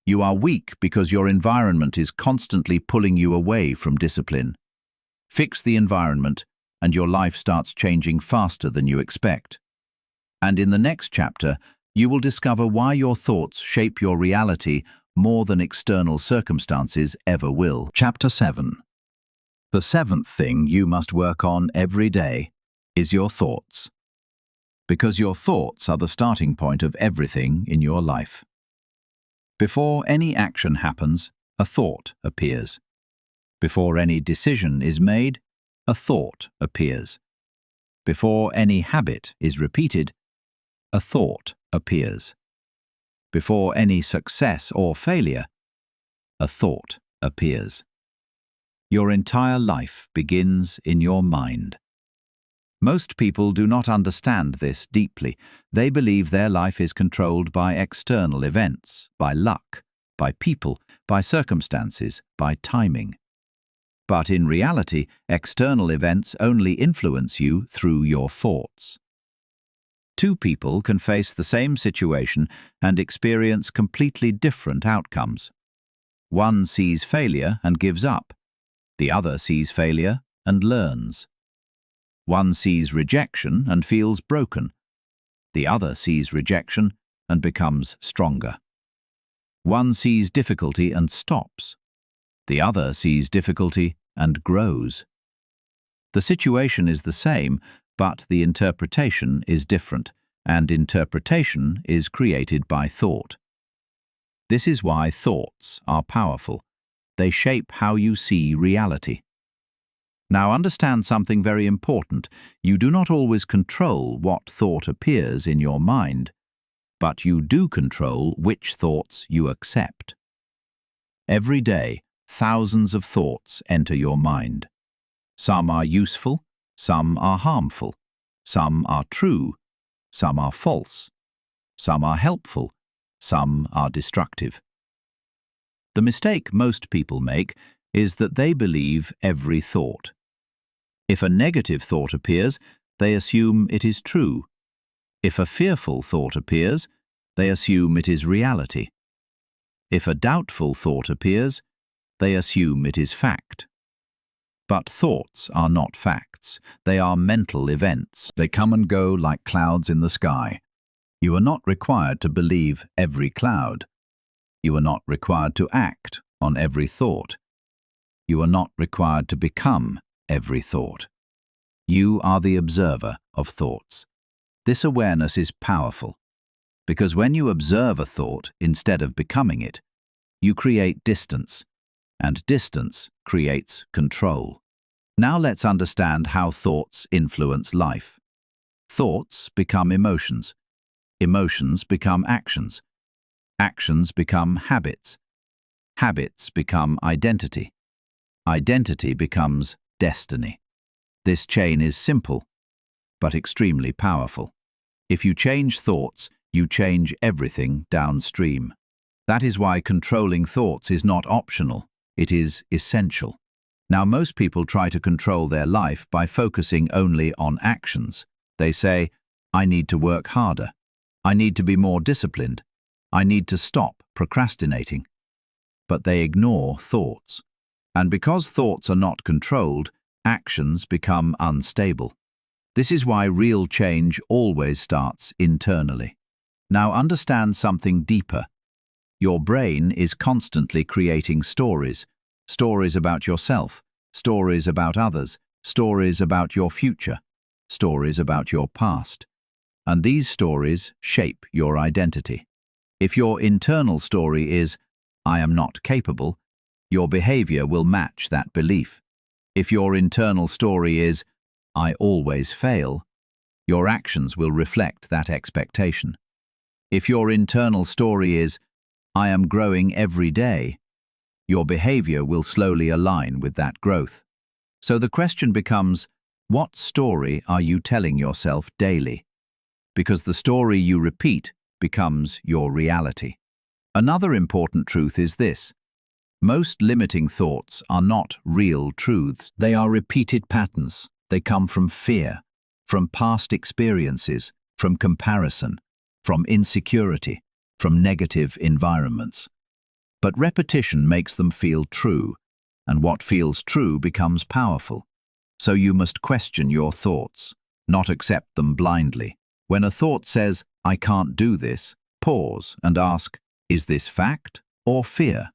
You are weak because your environment is constantly pulling you away from discipline. Fix the environment, and your life starts changing faster than you expect. And in the next chapter, you will discover why your thoughts shape your reality more than external circumstances ever will. Chapter 7. The seventh thing you must work on every day is your thoughts. Because your thoughts are the starting point of everything in your life. Before any action happens, a thought appears. Before any decision is made, a thought appears. Before any habit is repeated, a thought appears. Before any success or failure, a thought appears. Your entire life begins in your mind. Most people do not understand this deeply. They believe their life is controlled by external events, by luck, by people, by circumstances, by timing. But in reality, external events only influence you through your thoughts. Two people can face the same situation and experience completely different outcomes. One sees failure and gives up. The other sees failure and learns. One sees rejection and feels broken. The other sees rejection and becomes stronger. One sees difficulty and stops. The other sees difficulty and grows. The situation is the same, but the interpretation is different, and interpretation is created by thought. This is why thoughts are powerful. They shape how you see reality. Now understand something very important. You do not always control what thought appears in your mind, but you do control which thoughts you accept. Every day, thousands of thoughts enter your mind. Some are useful, some are harmful, some are true, some are false, some are helpful, some are destructive. The mistake most people make is that they believe every thought. If a negative thought appears, they assume it is true. If a fearful thought appears, they assume it is reality. If a doubtful thought appears, they assume it is fact. But thoughts are not facts. They are mental events. They come and go like clouds in the sky. You are not required to believe every cloud. You are not required to act on every thought. You are not required to become every thought. You are the observer of thoughts. This awareness is powerful, because when you observe a thought instead of becoming it, you create distance, and distance creates control. Now let's understand how thoughts influence life. Thoughts become emotions. Emotions become actions. Actions become habits. Habits become identity. Identity becomes destiny. This chain is simple, but extremely powerful. If you change thoughts, you change everything downstream. That is why controlling thoughts is not optional, it is essential. Now, most people try to control their life by focusing only on actions. They say, I need to work harder. I need to be more disciplined. I need to stop procrastinating. But they ignore thoughts. And because thoughts are not controlled, actions become unstable. This is why real change always starts internally. Now understand something deeper. Your brain is constantly creating stories. Stories about yourself, stories about others, stories about your future, stories about your past. And these stories shape your identity. If your internal story is, I am not capable, your behavior will match that belief. If your internal story is, I always fail, your actions will reflect that expectation. If your internal story is, I am growing every day, your behavior will slowly align with that growth. So the question becomes, what story are you telling yourself daily? Because the story you repeat becomes your reality. Another important truth is this. Most limiting thoughts are not real truths. They are repeated patterns. They come from fear, from past experiences, from comparison, from insecurity, from negative environments. But repetition makes them feel true, and what feels true becomes powerful. So you must question your thoughts, not accept them blindly. When a thought says, I can't do this, pause and ask, is this fact or fear?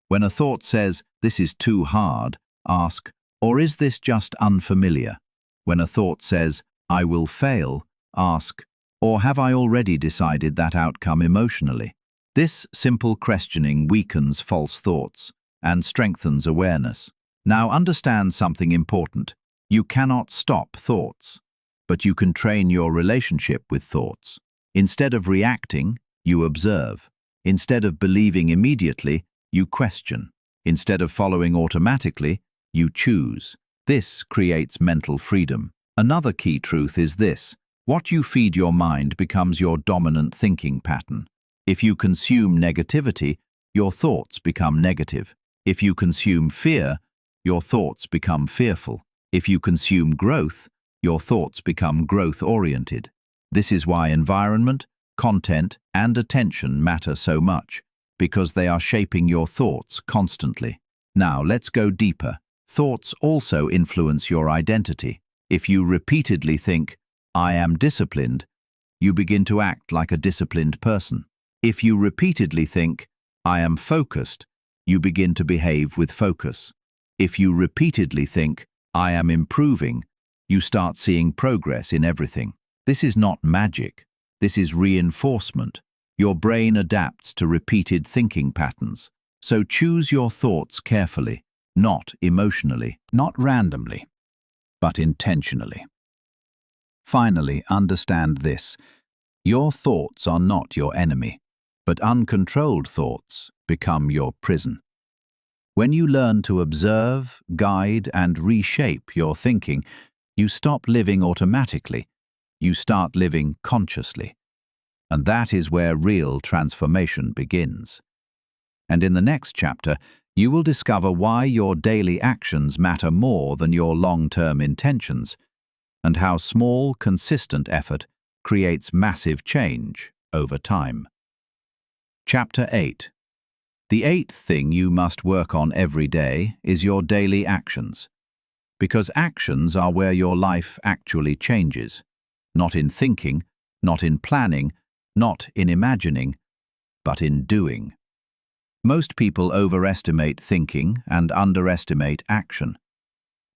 When a thought says, this is too hard, ask, or is this just unfamiliar? When a thought says, I will fail, ask, or have I already decided that outcome emotionally? This simple questioning weakens false thoughts and strengthens awareness. Now understand something important. You cannot stop thoughts, but you can train your relationship with thoughts. Instead of reacting, you observe. Instead of believing immediately, you question. Instead of following automatically, you choose. This creates mental freedom. Another key truth is this. What you feed your mind becomes your dominant thinking pattern. If you consume negativity, your thoughts become negative. If you consume fear, your thoughts become fearful. If you consume growth, your thoughts become growth-oriented. This is why environment, content, and attention matter so much, because they are shaping your thoughts constantly. Now, let's go deeper. Thoughts also influence your identity. If you repeatedly think, I am disciplined, you begin to act like a disciplined person. If you repeatedly think, I am focused, you begin to behave with focus. If you repeatedly think, I am improving, you start seeing progress in everything. This is not magic. This is reinforcement. Your brain adapts to repeated thinking patterns. So choose your thoughts carefully, not emotionally, not randomly, but intentionally. Finally, understand this. Your thoughts are not your enemy, but uncontrolled thoughts become your prison. When you learn to observe, guide, and reshape your thinking, you stop living automatically. You start living consciously. And that is where real transformation begins. And in the next chapter, you will discover why your daily actions matter more than your long-term intentions, and how small, consistent effort creates massive change over time. Chapter 8. The eighth thing you must work on every day is your daily actions. Because actions are where your life actually changes. Not in thinking, not in planning, not in imagining, but in doing. Most people overestimate thinking and underestimate action.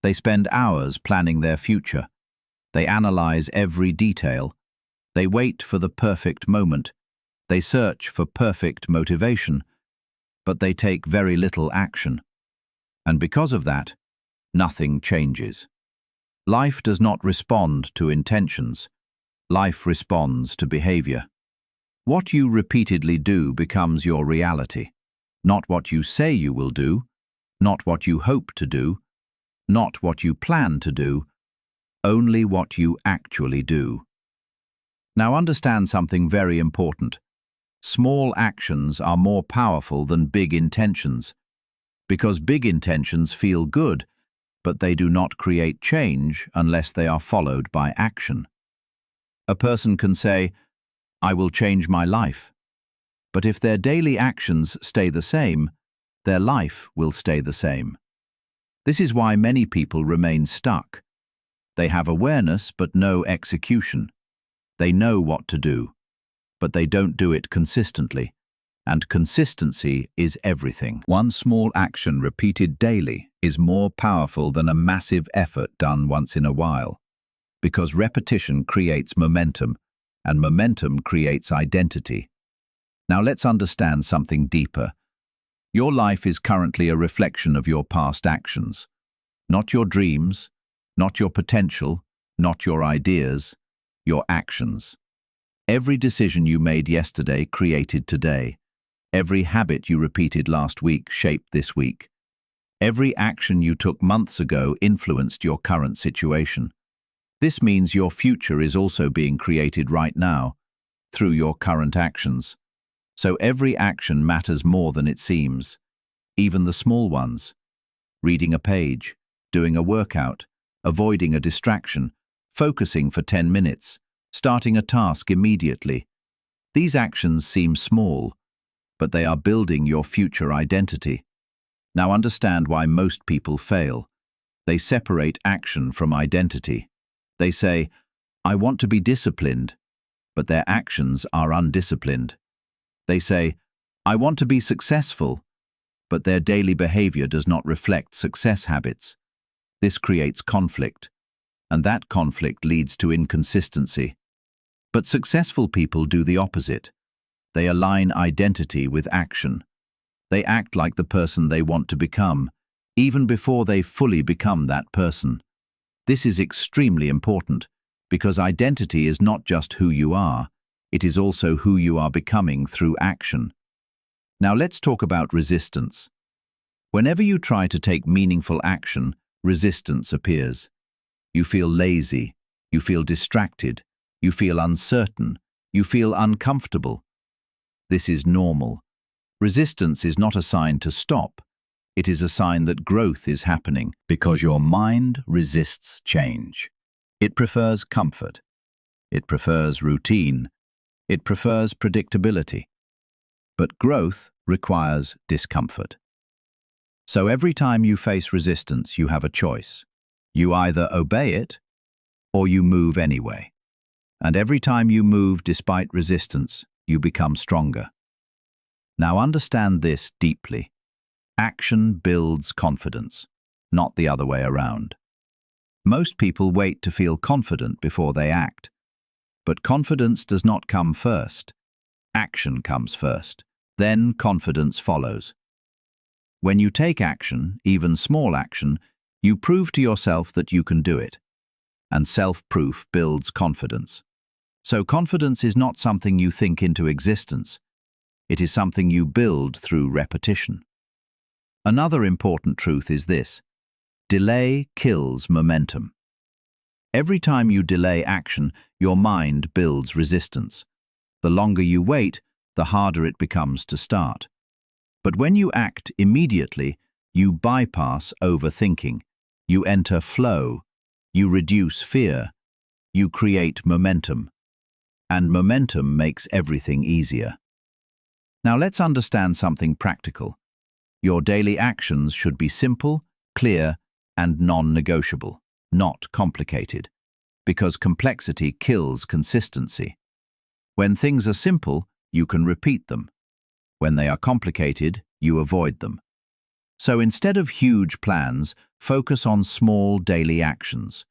They spend hours planning their future. They analyze every detail. They wait for the perfect moment. They search for perfect motivation. but they take very little action. And because of that, nothing changes. Life does not respond to intentions. Life responds to behavior. What you repeatedly do becomes your reality. Not what you say you will do, not what you hope to do, not what you plan to do, only what you actually do. Now understand something very important. Small actions are more powerful than big intentions, because big intentions feel good, but they do not create change unless they are followed by action. A person can say, "I will change my life," but if their daily actions stay the same, their life will stay the same. This is why many people remain stuck. They have awareness but no execution. They know what to do, but they don't do it consistently. And consistency is everything. One small action repeated daily is more powerful than a massive effort done once in a while, because repetition creates momentum, and momentum creates identity. Now let's understand something deeper. Your life is currently a reflection of your past actions. Not your dreams, not your potential, not your ideas, your actions. Every decision you made yesterday created today. Every habit you repeated last week shaped this week. Every action you took months ago influenced your current situation. This means your future is also being created right now, through your current actions. So every action matters more than it seems, even the small ones. Reading a page, doing a workout, avoiding a distraction, focusing for 10 minutes, starting a task immediately. These actions seem small, but they are building your future identity. Now understand why most people fail. They separate action from identity. They say, "I want to be disciplined," but their actions are undisciplined. They say, "I want to be successful," but their daily behavior does not reflect success habits. This creates conflict, and that conflict leads to inconsistency. But successful people do the opposite. They align identity with action. They act like the person they want to become, even before they fully become that person. This is extremely important, because identity is not just who you are, it is also who you are becoming through action. Now let's talk about resistance. Whenever you try to take meaningful action, resistance appears. You feel lazy, you feel distracted, you feel uncertain, you feel uncomfortable. This is normal. Resistance is not a sign to stop. It is a sign that growth is happening, because your mind resists change. It prefers comfort. It prefers routine. It prefers predictability. But growth requires discomfort. So every time you face resistance, you have a choice. You either obey it, or you move anyway. And every time you move despite resistance, you become stronger. Now understand this deeply. Action builds confidence, not the other way around. Most people wait to feel confident before they act. But confidence does not come first. Action comes first. Then confidence follows. When you take action, even small action, you prove to yourself that you can do it. And self-proof builds confidence. So confidence is not something you think into existence. It is something you build through repetition. Another important truth is this: delay kills momentum. Every time you delay action, your mind builds resistance. The longer you wait, the harder it becomes to start. But when you act immediately, you bypass overthinking. You enter flow. You reduce fear. You create momentum. And momentum makes everything easier. Now let's understand something practical. Your daily actions should be simple, clear, and non-negotiable, not complicated, because complexity kills consistency. When things are simple, you can repeat them. When they are complicated, you avoid them. So instead of huge plans, focus on small daily actions.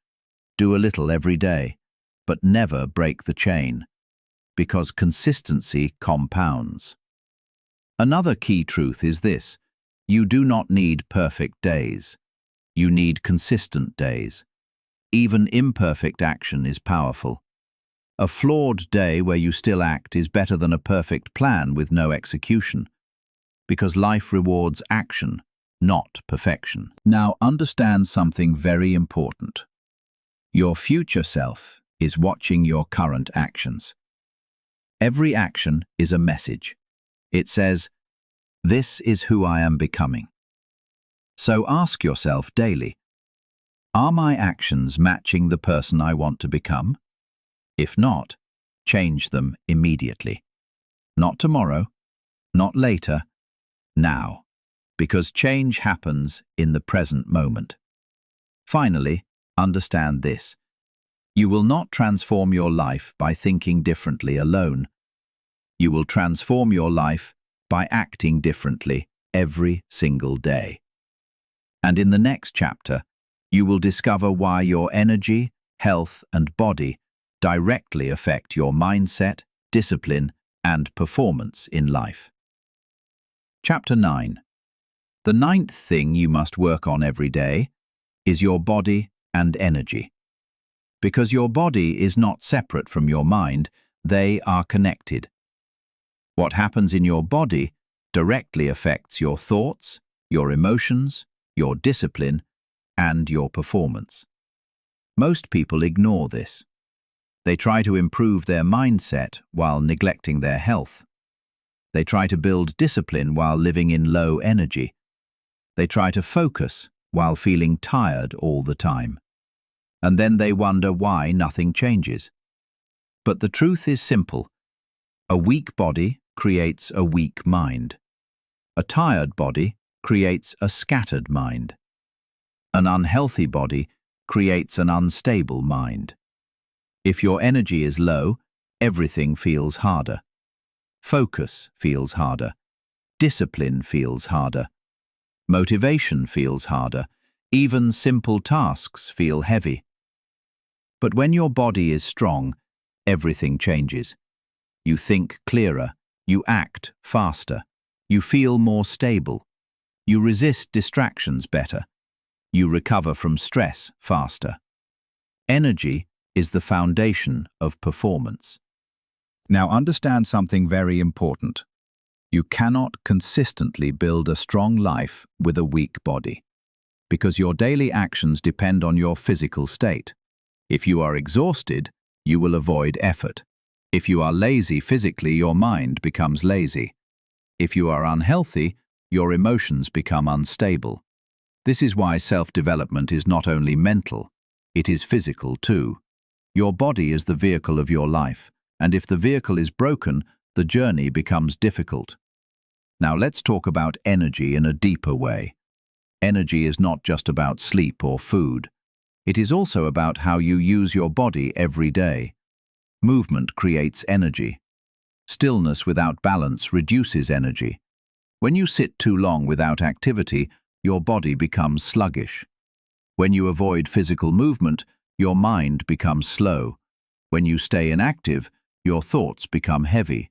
Do a little every day, but never break the chain, because consistency compounds. Another key truth is this: you do not need perfect days. You need consistent days. Even imperfect action is powerful. A flawed day where you still act is better than a perfect plan with no execution, because life rewards action, not perfection. Now understand something very important. Your future self is watching your current actions. Every action is a message. It says, "This is who I am becoming." So ask yourself daily, are my actions matching the person I want to become? If not, change them immediately. Not tomorrow, not later, now, because change happens in the present moment. Finally, understand this: you will not transform your life by thinking differently alone. You will transform your life by acting differently every single day. And in the next chapter, you will discover why your energy, health, and body directly affect your mindset, discipline, and performance in life. Chapter 9. The ninth thing you must work on every day is your body and energy. Because your body is not separate from your mind, they are connected. What happens in your body directly affects your thoughts, your emotions, your discipline, and your performance. Most people ignore this. They try to improve their mindset while neglecting their health. They try to build discipline while living in low energy. They try to focus while feeling tired all the time. And then they wonder why nothing changes. But the truth is simple. A weak body creates a weak mind. A tired body creates a scattered mind. An unhealthy body creates an unstable mind. If your energy is low, everything feels harder. Focus feels harder. Discipline feels harder. Motivation feels harder. Even simple tasks feel heavy. But when your body is strong, everything changes. You think clearer. You act faster. You feel more stable. You resist distractions better. You recover from stress faster. Energy is the foundation of performance. Now understand something very important. You cannot consistently build a strong life with a weak body, because your daily actions depend on your physical state. If you are exhausted, you will avoid effort. If you are lazy physically, your mind becomes lazy. If you are unhealthy, your emotions become unstable. This is why self-development is not only mental, it is physical too. Your body is the vehicle of your life, and if the vehicle is broken, the journey becomes difficult. Now let's talk about energy in a deeper way. Energy is not just about sleep or food. It is also about how you use your body every day. Movement creates energy. Stillness without balance reduces energy. When you sit too long without activity, your body becomes sluggish. When you avoid physical movement, your mind becomes slow. When you stay inactive, your thoughts become heavy.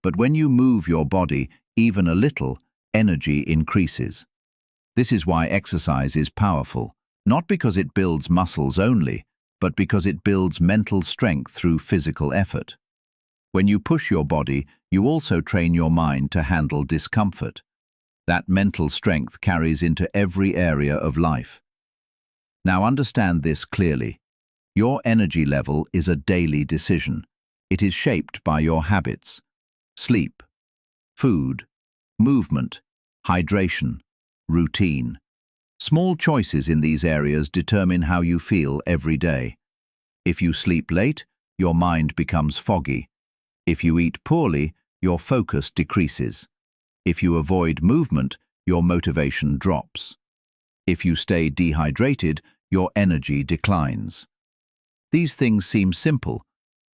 But when you move your body even a little, energy increases. This is why exercise is powerful, not because it builds muscles only, but because it builds mental strength through physical effort. When you push your body, you also train your mind to handle discomfort. That mental strength carries into every area of life. Now understand this clearly. Your energy level is a daily decision. It is shaped by your habits: sleep, food, movement, hydration, routine. Small choices in these areas determine how you feel every day. If you sleep late, your mind becomes foggy. If you eat poorly, your focus decreases. If you avoid movement, your motivation drops. If you stay dehydrated, your energy declines. These things seem simple,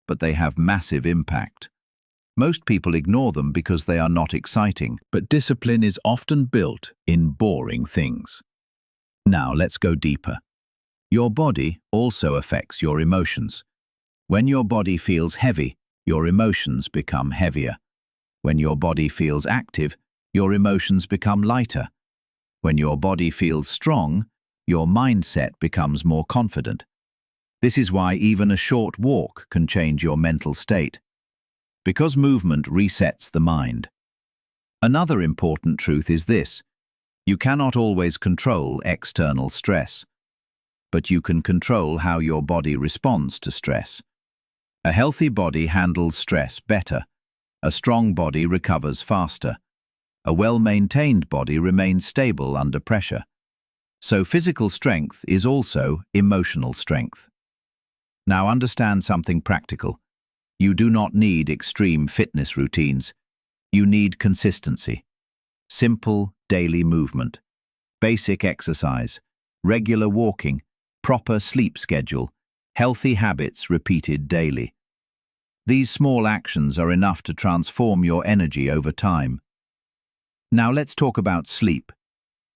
but they have massive impact. Most people ignore them because they are not exciting, but discipline is often built in boring things. Now let's go deeper. Your body also affects your emotions. When your body feels heavy, your emotions become heavier. When your body feels active, your emotions become lighter. When your body feels strong, your mindset becomes more confident. This is why even a short walk can change your mental state, because movement resets the mind. Another important truth is this: you cannot always control external stress, but you can control how your body responds to stress. A healthy body handles stress better. A strong body recovers faster. A well-maintained body remains stable under pressure. So physical strength is also emotional strength. Now understand something practical. You do not need extreme fitness routines. You need consistency. Simple daily movement, basic exercise, regular walking, proper sleep schedule, healthy habits repeated daily. These small actions are enough to transform your energy over time. Now let's talk about sleep.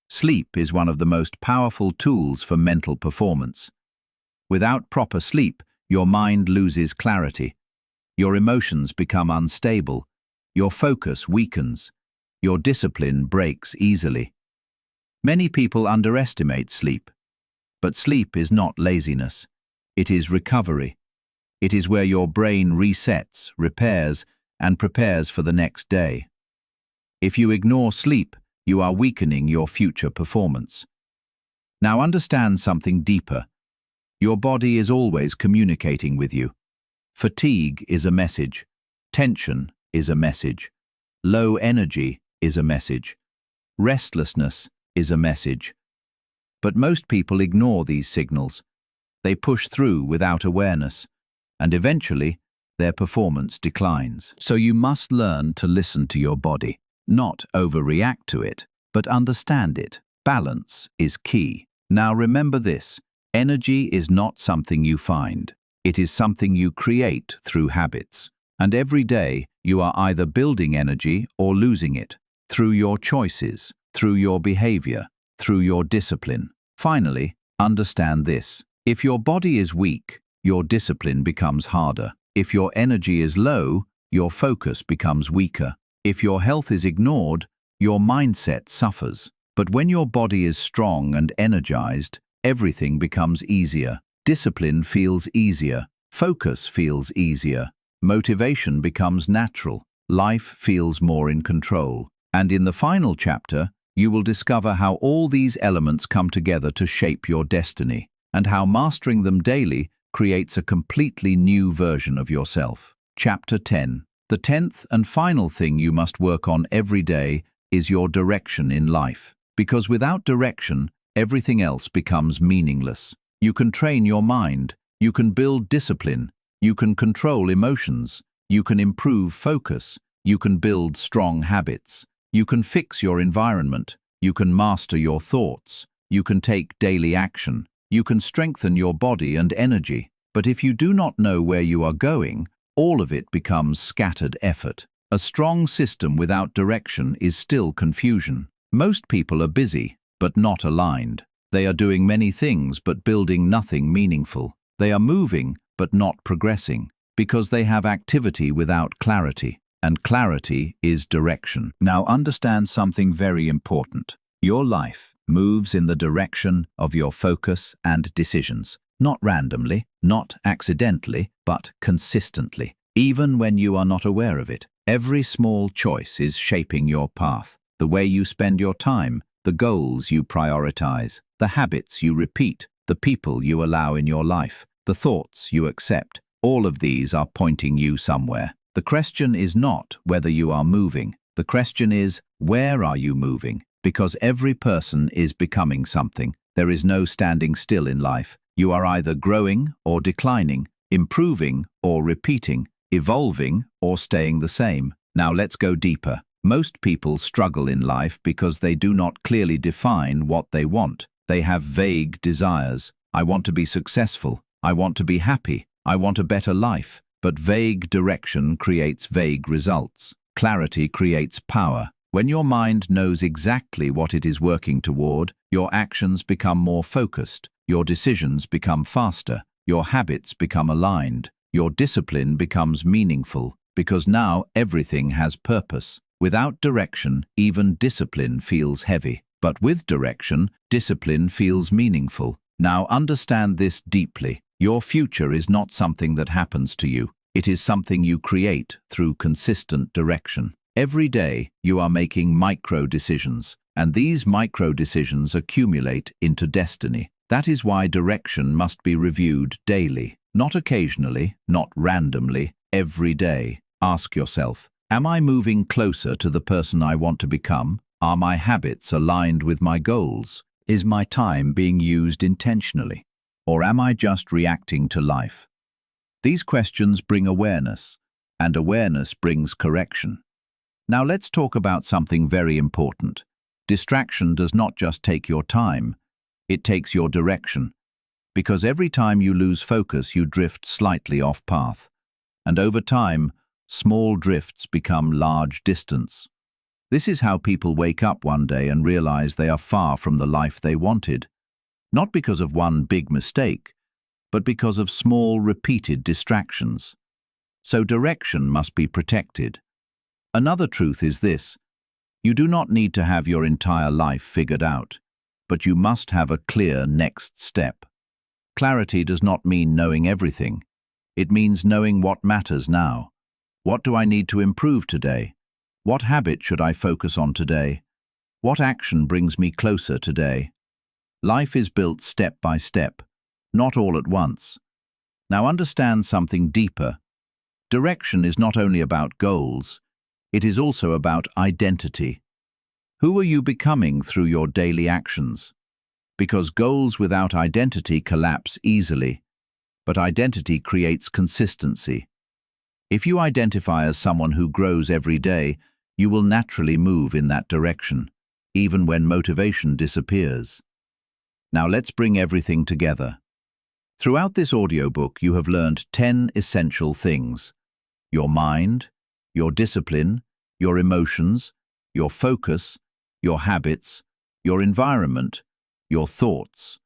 Sleep is one of the most powerful tools for mental performance. Without proper sleep, your mind loses clarity. Your emotions become unstable. Your focus weakens. Your discipline breaks easily. Many people underestimate sleep. But sleep is not laziness. It is recovery. It is where your brain resets, repairs, and prepares for the next day. If you ignore sleep, you are weakening your future performance. Now understand something deeper. Your body is always communicating with you. Fatigue is a message. Tension is a message. Low energy is a message. Restlessness is a message. But most people ignore these signals. They push through without awareness, and eventually their performance declines. So you must learn to listen to your body, not overreact to it, but understand it. Balance is key. Now remember this: energy is not something you find. It is something you create through habits. And every day you are either building energy or losing it, through your choices, through your behavior, through your discipline. Finally, understand this: if your body is weak, your discipline becomes harder. If your energy is low, your focus becomes weaker. If your health is ignored, your mindset suffers. But when your body is strong and energized, everything becomes easier. Discipline feels easier. Focus feels easier. Motivation becomes natural. Life feels more in control. And in the final chapter, you will discover how all these elements come together to shape your destiny, and how mastering them daily creates a completely new version of yourself. Chapter 10. The 10th and final thing you must work on every day is your direction in life. Because without direction, everything else becomes meaningless. You can train your mind. You can build discipline. You can control emotions. You can improve focus. You can build strong habits. You can fix your environment. You can master your thoughts. You can take daily action. You can strengthen your body and energy. But if you do not know where you are going, all of it becomes scattered effort. A strong system without direction is still confusion. Most people are busy, but not aligned. They are doing many things but building nothing meaningful. They are moving but not progressing, because they have activity without clarity. And clarity is direction. Now understand something very important. Your life moves in the direction of your focus and decisions. Not randomly, not accidentally, but consistently. Even when you are not aware of it, every small choice is shaping your path. The way you spend your time, the goals you prioritize, the habits you repeat, the people you allow in your life, the thoughts you accept, all of these are pointing you somewhere. The question is not whether you are moving. The question is, where are you moving? Because every person is becoming something. There is no standing still in life. You are either growing or declining, improving or repeating, evolving or staying the same. Now let's go deeper. Most people struggle in life because they do not clearly define what they want. They have vague desires. I want to be successful. I want to be happy. I want a better life. But vague direction creates vague results. Clarity creates power. When your mind knows exactly what it is working toward, your actions become more focused, your decisions become faster, your habits become aligned, your discipline becomes meaningful, because now everything has purpose. Without direction, even discipline feels heavy. But with direction, discipline feels meaningful. Now understand this deeply. Your future is not something that happens to you. It is something you create through consistent direction. Every day, you are making micro-decisions, and these micro-decisions accumulate into destiny. That is why direction must be reviewed daily, not occasionally, not randomly, every day. Ask yourself, am I moving closer to the person I want to become? Are my habits aligned with my goals? Is my time being used intentionally? Or am I just reacting to life? These questions bring awareness, and awareness brings correction. Now let's talk about something very important. Distraction does not just take your time, it takes your direction. Because every time you lose focus, you drift slightly off path. And over time, small drifts become large distance. This is how people wake up one day and realize they are far from the life they wanted. Not because of one big mistake, but because of small, repeated distractions. So direction must be protected. Another truth is this: you do not need to have your entire life figured out, but you must have a clear next step. Clarity does not mean knowing everything. It means knowing what matters now. What do I need to improve today? What habit should I focus on today? What action brings me closer today? Life is built step by step, not all at once. Now understand something deeper. Direction is not only about goals, it is also about identity. Who are you becoming through your daily actions? Because goals without identity collapse easily, but identity creates consistency. If you identify as someone who grows every day, you will naturally move in that direction, even when motivation disappears. Now let's bring everything together. Throughout this audiobook, you have learned 10 essential things: your mind, your discipline, your emotions, your focus, your habits, your environment, your thoughts,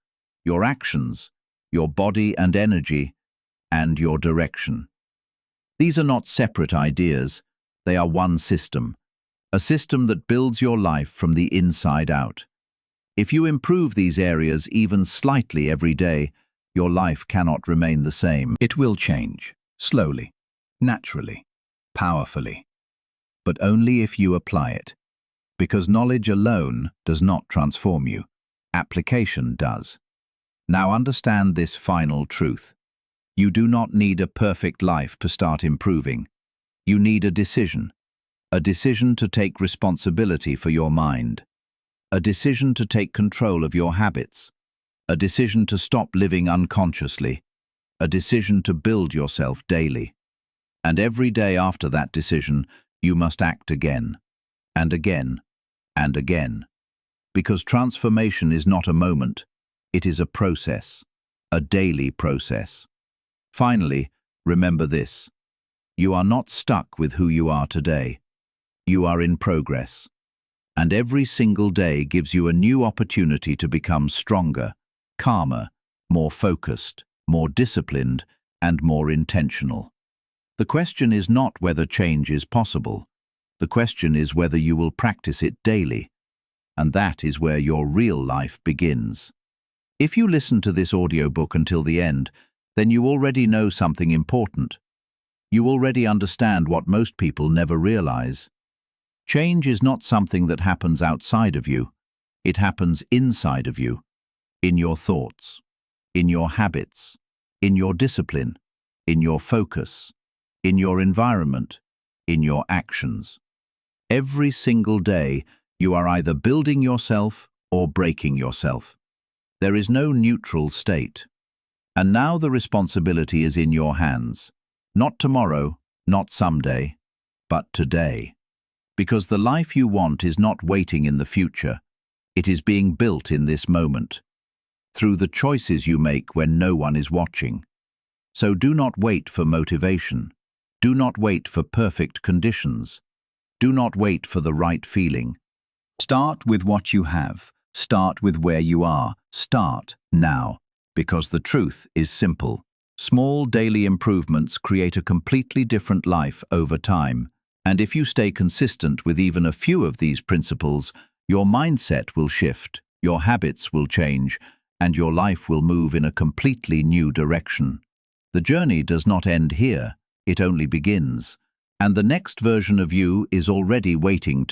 your actions, your body and energy, and your direction. These are not separate ideas, they are one system, a system that builds your life from the inside out. If you improve these areas even slightly every day, your life cannot remain the same. It will change, slowly, naturally, powerfully, but only if you apply it. Because knowledge alone does not transform you, application does. Now understand this final truth. You do not need a perfect life to start improving. You need a decision to take responsibility for your mind, a decision to take control of your habits, a decision to stop living unconsciously, a decision to build yourself daily. And every day after that decision, you must act again, and again, and again. Because transformation is not a moment, it is a process, a daily process. Finally, remember this: you are not stuck with who you are today. You are in progress. And every single day gives you a new opportunity to become stronger, calmer, more focused, more disciplined, and more intentional. The question is not whether change is possible. The question is whether you will practice it daily. And that is where your real life begins. If you listen to this audiobook until the end, then you already know something important. You already understand what most people never realize. Change is not something that happens outside of you. It happens inside of you, in your thoughts, in your habits, in your discipline, in your focus, in your environment, in your actions. Every single day, you are either building yourself or breaking yourself. There is no neutral state. And now the responsibility is in your hands. Not tomorrow, not someday, but today. Because the life you want is not waiting in the future. It is being built in this moment, through the choices you make when no one is watching. So do not wait for motivation. Do not wait for perfect conditions. Do not wait for the right feeling. Start with what you have. Start with where you are. Start now. Because the truth is simple. Small daily improvements create a completely different life over time. And if you stay consistent with even a few of these principles, your mindset will shift, your habits will change, and your life will move in a completely new direction. The journey does not end here, it only begins. And the next version of you is already waiting